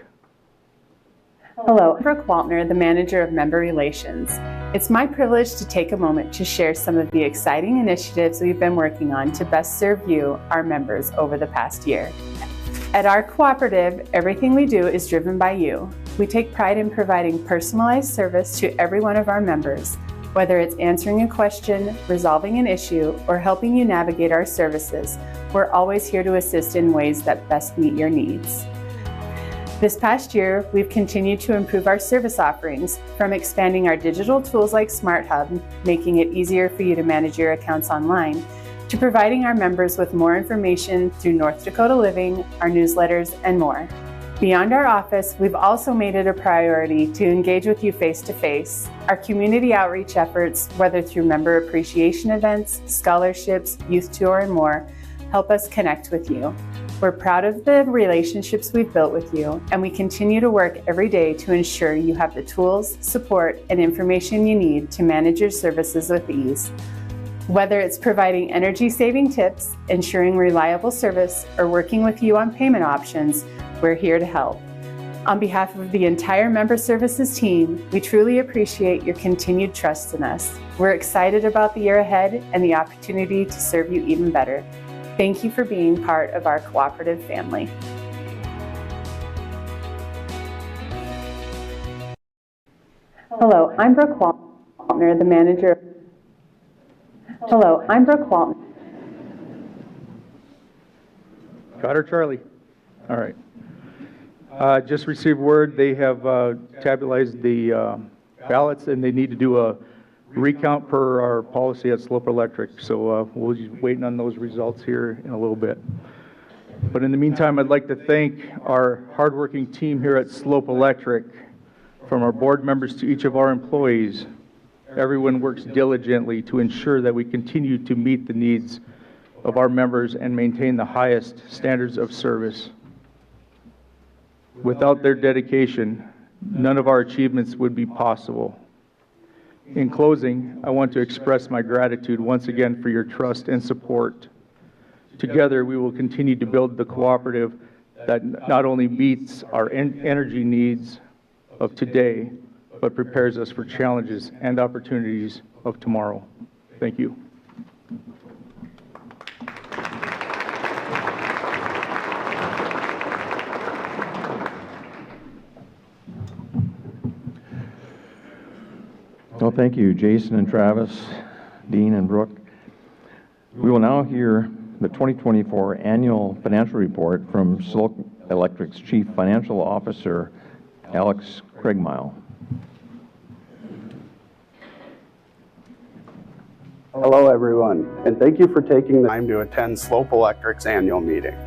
Hello, I'm Brooke Waltner, the Manager of Member Relations. It's my privilege to take a moment to share some of the exciting initiatives we've been working on to best serve you, our members, over the past year. At our cooperative, everything we do is driven by you. We take pride in providing personalized service to every one of our members, whether it's answering a question, resolving an issue, or helping you navigate our services. We're always here to assist in ways that best meet your needs. This past year, we've continued to improve our service offerings, from expanding our digital tools like SmartHub, making it easier for you to manage your accounts online, to providing our members with more information through North Dakota Living, our newsletters, and more. Beyond our office, we've also made it a priority to engage with you face-to-face. Our community outreach efforts, whether through member appreciation events, scholarships, youth tour, and more, help us connect with you. We're proud of the relationships we've built with you, and we continue to work every day to ensure you have the tools, support, and information you need to manage your services with ease. Whether it's providing energy-saving tips, ensuring reliable service, or working with you on payment options, we're here to help. On behalf of the entire Member Services team, we truly appreciate your continued trust in us. We're excited about the year ahead and the opportunity to serve you even better. Thank you for being part of our cooperative family. Hello, I'm Brooke Waltner, the Manager. Hello, I'm Brooke Waltner.
Got her, Charlie? All right. Just received word they have tabulated the ballots, and they need to do a recount per our policy at Slope Electric. So we'll be waiting on those results here in a little bit. But in the meantime, I'd like to thank our hardworking team here at Slope Electric, from our board members to each of our employees. Everyone works diligently to ensure that we continue to meet the needs of our members and maintain the highest standards of service. Without their dedication, none of our achievements would be possible. In closing, I want to express my gratitude once again for your trust and support. Together, we will continue to build the cooperative that not only meets our energy needs of today, but prepares us for challenges and opportunities of tomorrow. Thank you.
Well, thank you, Jason and Travis, Dean and Brooke. We will now hear the 2024 annual financial report from Slope Electric's Chief Financial Officer, Alex Craigmile.
Hello, everyone, and thank you for taking the time to attend Slope Electric's annual meeting.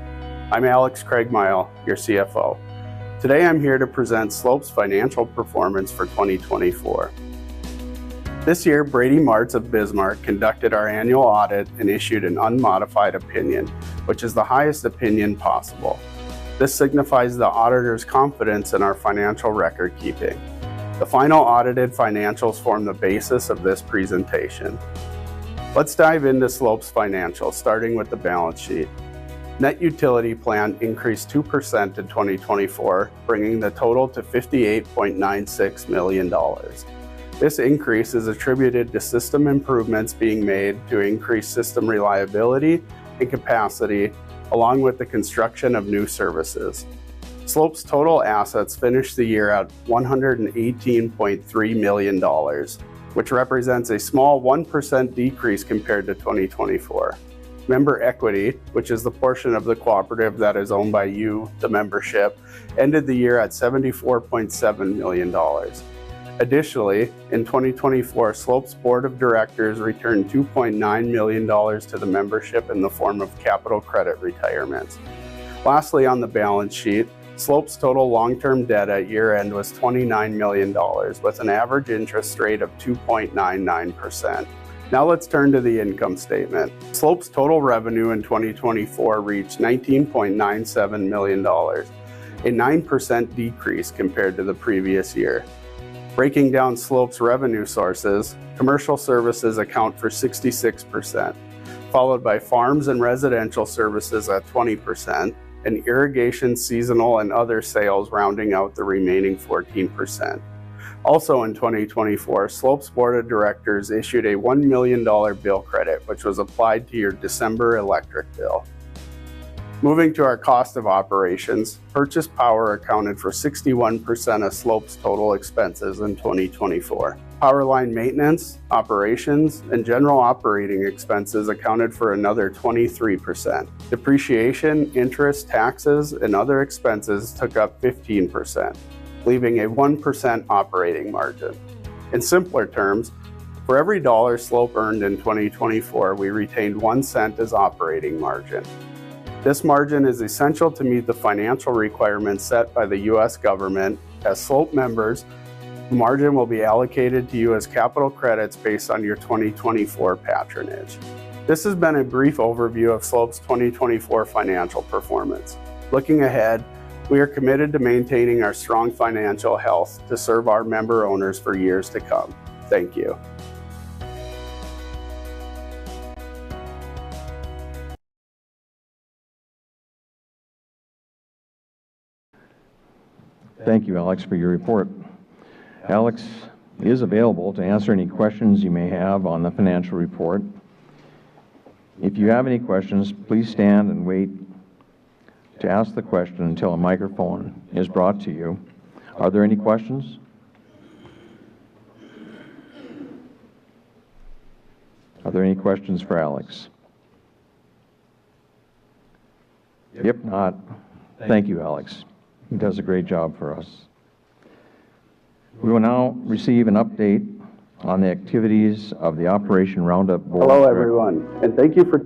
I'm Alex Craigmile, your CFO. Today, I'm here to present Slope's financial performance for 2024. This year, Brady Martz of Bismarck conducted our annual audit and issued an unmodified opinion, which is the highest opinion possible. This signifies the auditor's confidence in our financial record keeping. The final audited financials form the basis of this presentation. Let's dive into Slope's financials, starting with the balance sheet. Net utility plant increased 2% in 2024, bringing the total to $58.96 million. This increase is attributed to system improvements being made to increase system reliability and capacity, along with the construction of new services. Slope's total assets finished the year at $118.3 million, which represents a small 1% decrease compared to 2024. Member equity, which is the portion of the cooperative that is owned by you, the membership, ended the year at $74.7 million. Additionally, in 2024, Slopes Board of Directors returned $2.9 million to the membership in the form of capital credit retirements. Lastly, on the balance sheet, Slopes' total long-term debt at year-end was $29 million, with an average interest rate of 2.99%. Now let's turn to the income statement. Slopes' total revenue in 2024 reached $19.97 million, a 9% decrease compared to the previous year. Breaking down Slopes' revenue sources, commercial services account for 66%, followed by farms and residential services at 20%, and irrigation, seasonal, and other sales rounding out the remaining 14%. Also in 2024, Slopes Board of Directors issued a $1 million bill credit, which was applied to your December electric bill. Moving to our cost of operations, purchase power accounted for 61% of Slopes' total expenses in 2024. Power line maintenance, operations, and general operating expenses accounted for another 23%. Depreciation, interest, taxes, and other expenses took up 15%, leaving a 1% operating margin. In simpler terms, for every dollar Slope earned in 2024, we retained 1 cent as operating margin. This margin is essential to meet the financial requirements set by the U.S. government. As Slope members, the margin will be allocated to you as capital credits based on your 2024 patronage. This has been a brief overview of Slope's 2024 financial performance. Looking ahead, we are committed to maintaining our strong financial health to serve our member owners for years to come. Thank you.
Thank you, Alex, for your report. Alex is available to answer any questions you may have on the financial report. If you have any questions, please stand and wait to ask the question until a microphone is brought to you. Are there any questions? Are there any questions for Alex? If not, thank you, Alex. He does a great job for us. We will now receive an update on the activities of the Operation Roundup Board.
Hello, everyone, and thank you for...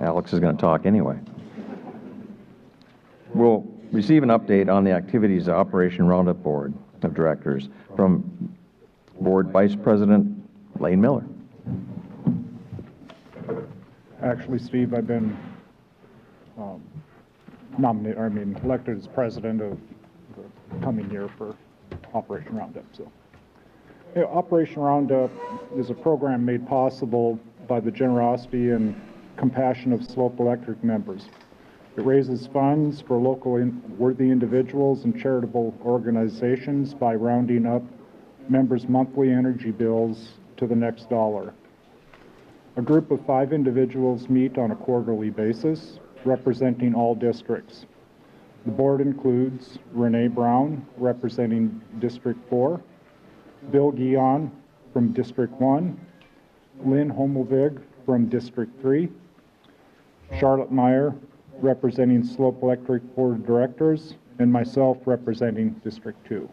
Alex is going to talk anyway. We'll receive an update on the activities of the Operation Roundup Board of Directors from Board Vice President Lane Miller.
Actually, Steve, I've been elected as president of the coming year for Operation Roundup. So, Operation Roundup is a program made possible by the generosity and compassion of Slope Electric members. It raises funds for local worthy individuals and charitable organizations by rounding up members' monthly energy bills to the next dollar. A group of 5 individuals meet on a quarterly basis, representing all districts. The board includes Renee Brown, representing District 4, Bill Guion from District 1, Lynn Homelvig from District 3, Charlotte Meyer, representing Slope Electric Board of Directors, and myself representing District 2.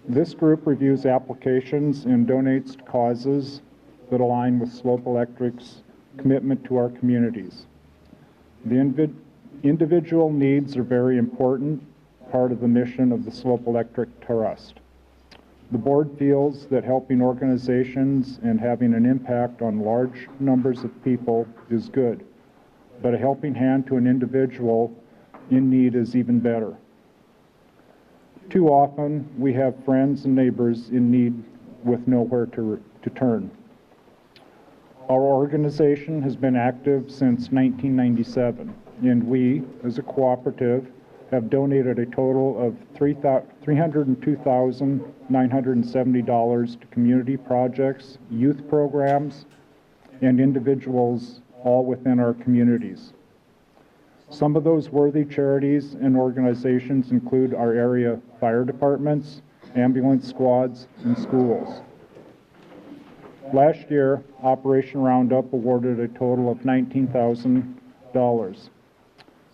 This group reviews applications and donates to causes that align with Slope Electric's commitment to our communities. The individual needs are very important, part of the mission of the Slope Electric Trust. The board feels that helping organizations and having an impact on large numbers of people is good, but a helping hand to an individual in need is even better. Too often, we have friends and neighbors in need with nowhere to turn. Our organization has been active since 1997, and we, as a cooperative, have donated a total of $302,970 to community projects, youth programs, and individuals all within our communities. Some of those worthy charities and organizations include our area fire departments, ambulance squads, and schools. Last year, Operation Roundup awarded a total of $19,000.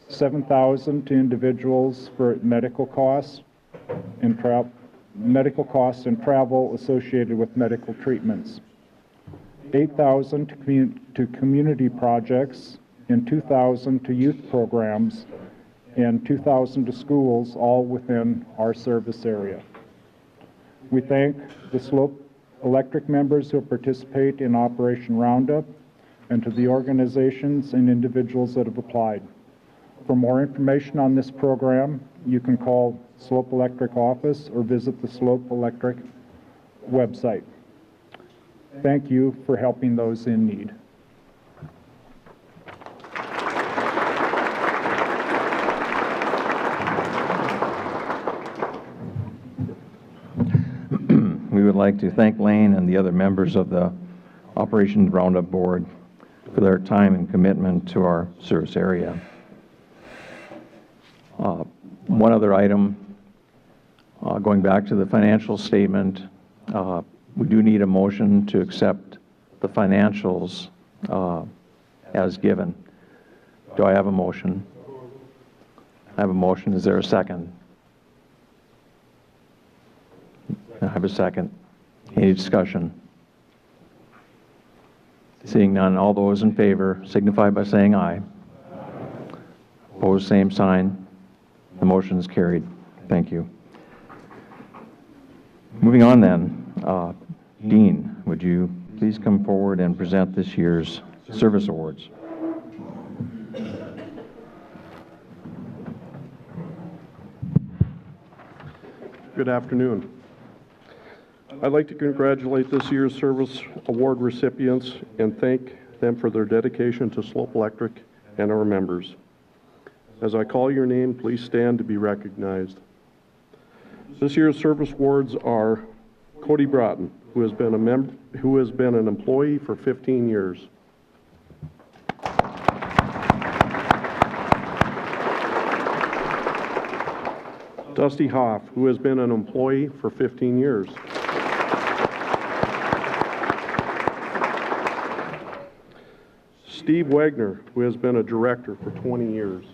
$7,000 to individuals for medical costs and travel associated with medical treatments. $8,000 to community projects and $2,000 to youth programs and $2,000 to schools, all within our service area. We thank the Slope Electric members who participate in Operation Roundup and to the organizations and individuals that have applied. For more information on this program, you can call Slope Electric office or visit the Slope Electric website. Thank you for helping those in need.
We would like to thank Lane and the other members of the Operation Roundup Board for their time and commitment to our service area. One other item, going back to the financial statement, we do need a motion to accept the financials as given. Do I have a motion? I have a motion. Is there a second? I have a second. Any discussion? Seeing none, all those in favor signify by saying aye. Opposed, same sign. The motion is carried. Thank you. Moving on then, Dean, would you please come forward and present this year's service awards?
Good afternoon. I'd like to congratulate this year's service award recipients and thank them for their dedication to Slope Electric and our members. As I call your name, please stand to be recognized. This year's service awards are Cody Broughton, who has been an employee for 15 years. Dusty Hoff, who has been an employee for 15 years. Steve Wagner, who has been a director for 20 years.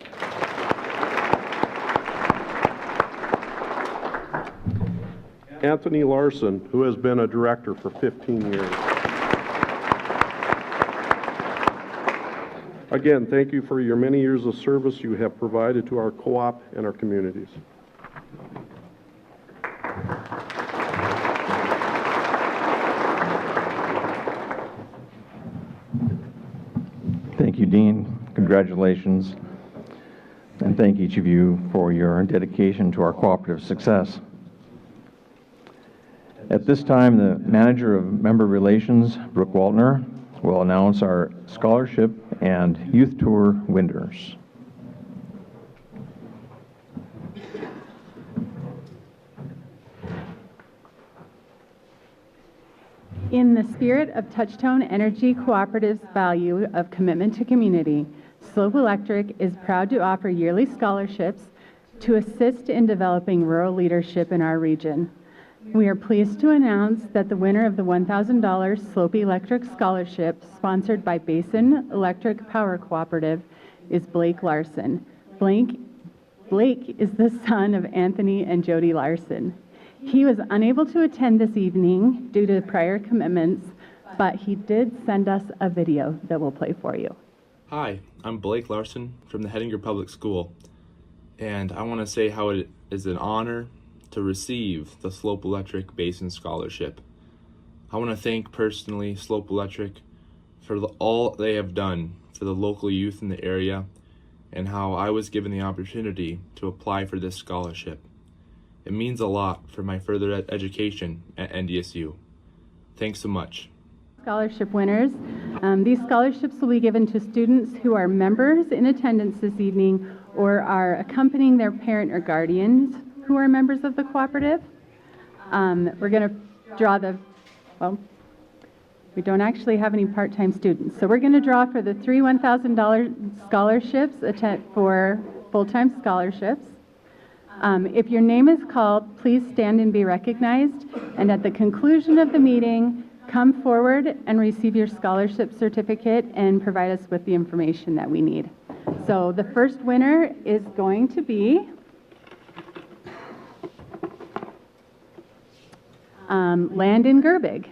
Anthony Larson, who has been a director for 15 years. Again, thank you for your many years of service you have provided to our co-op and our communities.
Thank you, Dean. Congratulations. And thank each of you for your dedication to our cooperative success. At this time, the Manager of Member Relations, Brooke Waltner, will announce our scholarship and youth tour winners.
In the spirit of Touchstone Energy Cooperative's value of commitment to community, Slope Electric is proud to offer yearly scholarships to assist in developing rural leadership in our region. We are pleased to announce that the winner of the $1,000 Slope Electric Scholarship, sponsored by Basin Electric Power Cooperative, is Blake Larson. Blake is the son of Anthony and Jody Larson. He was unable to attend this evening due to prior commitments, but he did send us a video that we'll play for you.
Hi, I'm Blake Larson from the Hettinger Public School, and I want to say how it is an honor to receive the Slope Electric Basin Scholarship. I want to thank personally Slope Electric for all they have done for the local youth in the area and how I was given the opportunity to apply for this scholarship. It means a lot for my further education at NDSU. Thanks so much.
Scholarship winners. These scholarships will be given to students who are members in attendance this evening or are accompanying their parent or guardians who are members of the cooperative. We're going to draw we don't actually have any part-time students. So we're going to draw for the three $1,000 scholarships for full-time scholarships. If your name is called, please stand and be recognized. And at the conclusion of the meeting, come forward and receive your scholarship certificate and provide us with the information that we need. So the first winner is going to be Landon Gerbig.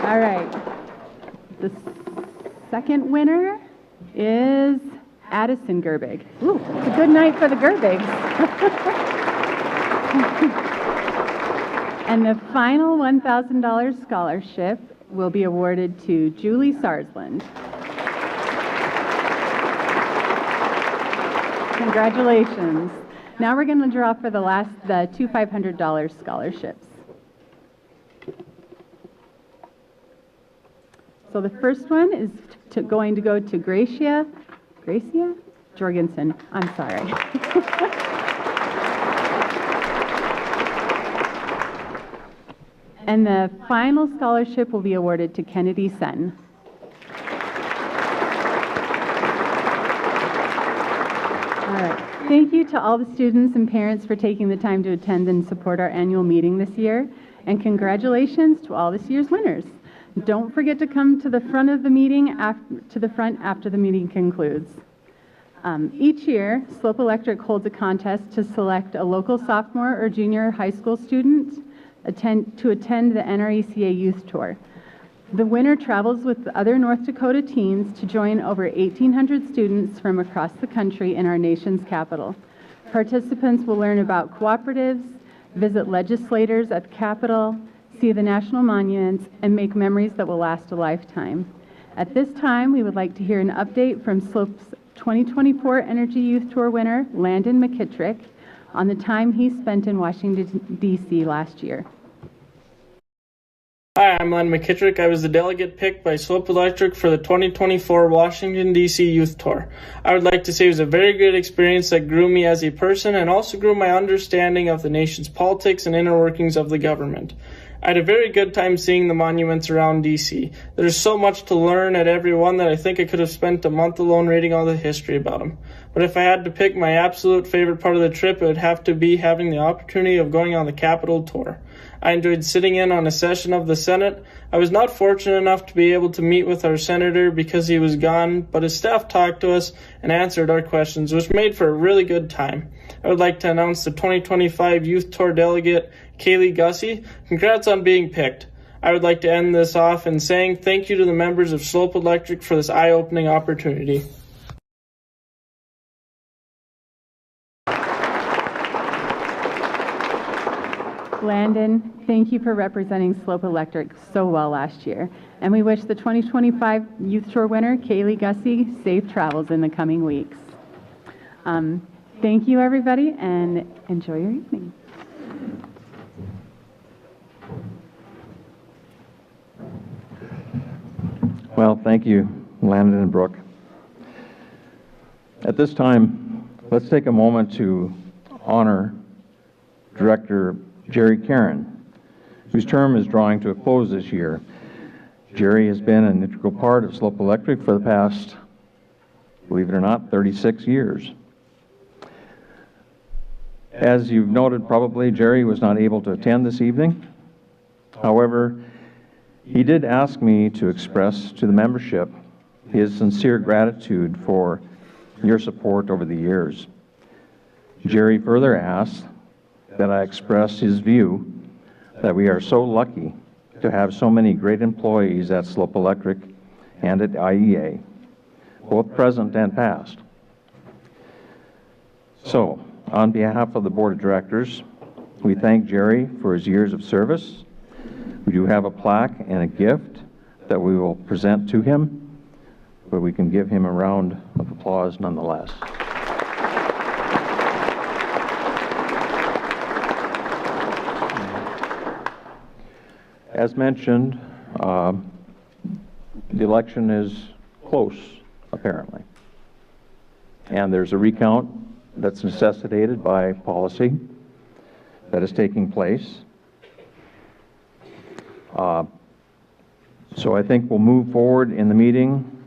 All right. The second winner is Addison Gerbig. Ooh, it's a good night for the Gerbigs. And the final $1,000 scholarship will be awarded to Julie Sarsland. Congratulations. Now we're going to draw for the two $500 scholarships. So the first one is going to go to Gracia Jorgensen. I'm sorry. And the final scholarship will be awarded to Kennedy Sen. All right. Thank you to all the students and parents for taking the time to attend and support our annual meeting this year. And congratulations to all this year's winners. Don't forget to come to the front of the meeting, after the meeting concludes. Each year, Slope Electric holds a contest to select a local sophomore or junior high school student to attend the NRECA Youth Tour. The winner travels with other North Dakota teens to join over 1,800 students from across the country in our nation's capital. Participants will learn about cooperatives, visit legislators at the Capitol, see the national monuments, and make memories that will last a lifetime. At this time, we would like to hear an update from Slope's 2024 Energy Youth Tour winner, Landon McKittrick, on the time he spent in Washington, D.C. last year.
Hi, I'm Len McKittrick. I was the delegate picked by Slope Electric for the 2024 Washington, D.C. Youth Tour. I would like to say it was a very good experience that grew me as a person and also grew my understanding of the nation's politics and inner workings of the government. I had a very good time seeing the monuments around D.C. There's so much to learn at every one that I think I could have spent a month alone reading all the history about them. But if I had to pick my absolute favorite part of the trip, it would have to be having the opportunity of going on the Capitol tour. I enjoyed sitting in on a session of the Senate. I was not fortunate enough to be able to meet with our senator because he was gone, but his staff talked to us and answered our questions, which made for a really good time. I would like to announce the 2025 Youth Tour delegate, Kaylee Gussie. Congrats on being picked. I would like to end this off in saying thank you to the members of Slope Electric for this eye-opening opportunity.
Landon, thank you for representing Slope Electric so well last year. And we wish the 2025 Youth Tour winner, Kaylee Gussie, safe travels in the coming weeks. Thank you, everybody, and enjoy your evening.
Well, thank you, Landon and Brooke. At this time, let's take a moment to honor Director Jerry Karen, whose term is drawing to a close this year. Jerry has been an integral part of Slope Electric for the past, believe it or not, 36 years. As you've noted probably, Jerry was not able to attend this evening. However, he did ask me to express to the membership his sincere gratitude for your support over the years. Jerry further asked that I express his view that we are so lucky to have so many great employees at Slope Electric and at IEA, both present and past. So, on behalf of the Board of Directors, we thank Jerry for his years of service. We do have a plaque and a gift that we will present to him, but we can give him a round of applause nonetheless. As mentioned, the election is close, apparently. And there's a recount that's necessitated by policy that is taking place. So I think we'll move forward in the meeting.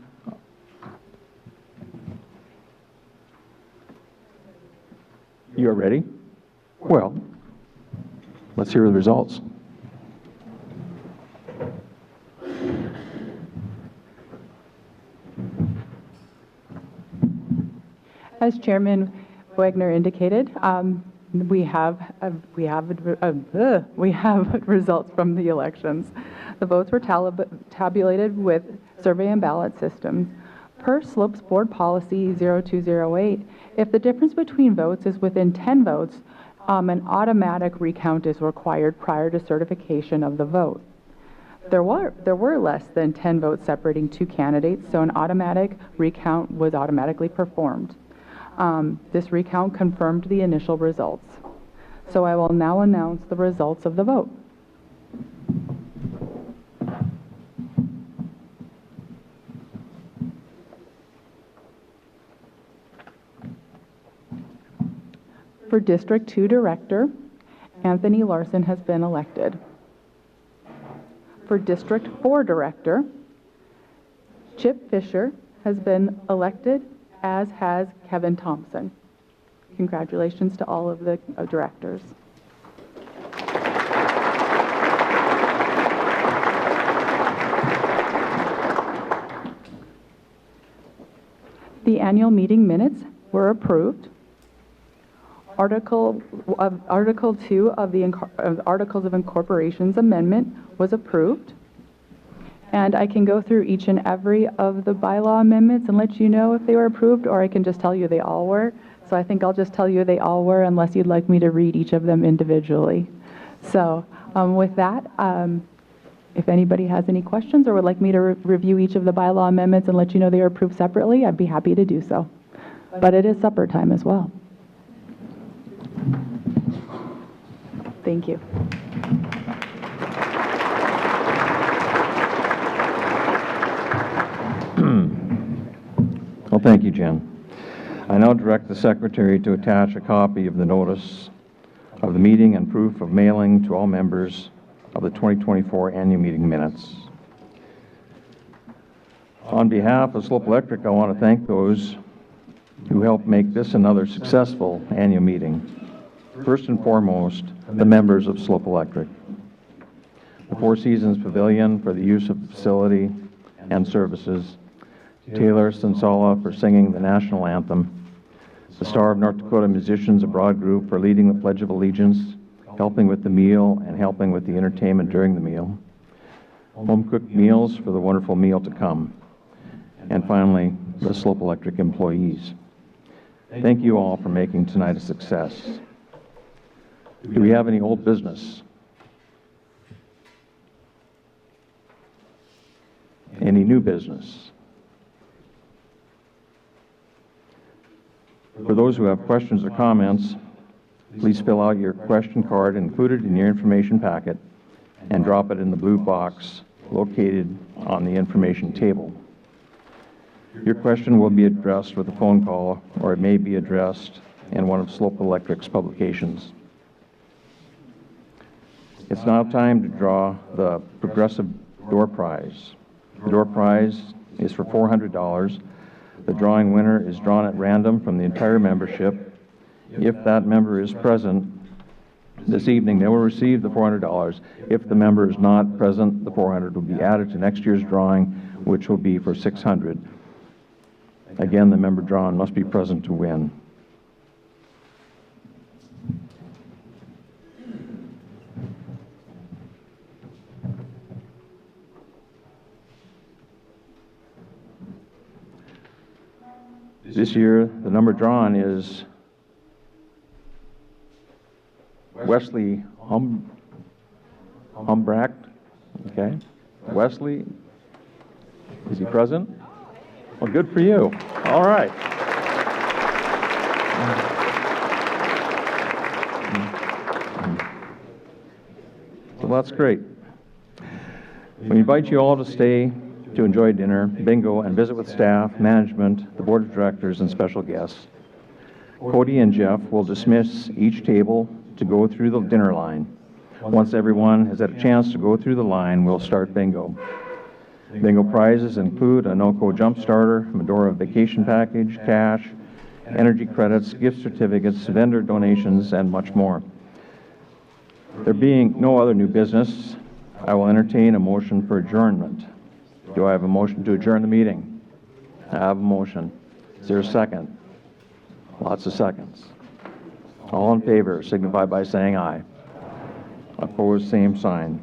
You are ready? Well, let's hear the results.
As Chairman Wagner indicated, we have results from the elections. The votes were tabulated with survey and ballot systems. Per Slopes Board Policy 0208, if the difference between votes is within 10 votes, an automatic recount is required prior to certification of the vote. There were less than 10 votes separating two candidates, so an automatic recount was automatically performed. This recount confirmed the initial results. So I will now announce the results of the vote. For District 2 Director, Anthony Larson has been elected. For District 4 Director, Chip Fisher has been elected, as has Kevin Thompson. Congratulations to all of the directors. The annual meeting minutes were approved. Article 2 of the Articles of Incorporations Amendment was approved. And I can go through each and every of the bylaw amendments and let you know if they were approved, or I can just tell you they all were. So I think I'll just tell you they all were, unless you'd like me to read each of them individually. So with that, if anybody has any questions or would like me to review each of the bylaw amendments and let you know they are approved separately, I'd be happy to do so. But it is supper time as well. Thank you.
Well, thank you, Jen. I now direct the Secretary to attach a copy of the notice of the meeting and proof of mailing to all members of the 2024 annual meeting minutes. On behalf of Slope Electric, I want to thank those who helped make this another successful annual meeting. First and foremost, the members of Slope Electric. The Four Seasons Pavilion for the use of the facility and services, Taylor Sensala for singing the national anthem, the Star of North Dakota Musicians Abroad Group for leading the Pledge of Allegiance, helping with the meal and helping with the entertainment during the meal, home-cooked meals for the wonderful meal to come, and finally, the Slope Electric employees. Thank you all for making tonight a success. Do we have any old business? Any new business? For those who have questions or comments, please fill out your question card included in your information packet and drop it in the blue box located on the information table. Your question will be addressed with a phone call, or it may be addressed in one of Slope Electric's publications. It's now time to draw the Progressive Door Prize. The door prize is for $400. The drawing winner is drawn at random from the entire membership. If that member is present this evening, they will receive the $400. If the member is not present, the $400 will be added to next year's drawing, which will be for $600. Again, the member drawn must be present to win. This year, the number drawn is Wesley Humbracht. Okay. Wesley, is he present? Well, good for you. All right. So that's great. We invite you all to stay to enjoy dinner, bingo, and visit with staff, management, the board of directors, and special guests. Cody and Jeff will dismiss each table to go through the dinner line. Once everyone has had a chance to go through the line, we'll start bingo. Bingo prizes include a NOCO jump starter, Medora vacation package, cash, energy credits, gift certificates, vendor donations, and much more. There being no other new business, I will entertain a motion for adjournment. Do I have a motion to adjourn the meeting? I have a motion. Is there a second? Lots of seconds. All in favor signify by saying aye. Opposed, same sign.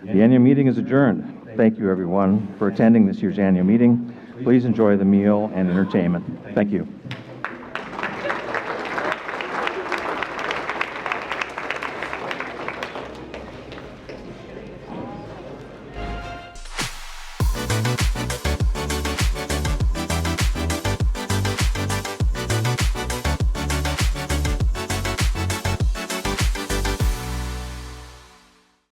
The annual meeting is adjourned. Thank you, everyone, for attending this year's annual meeting. Please enjoy the meal and entertainment. Thank you.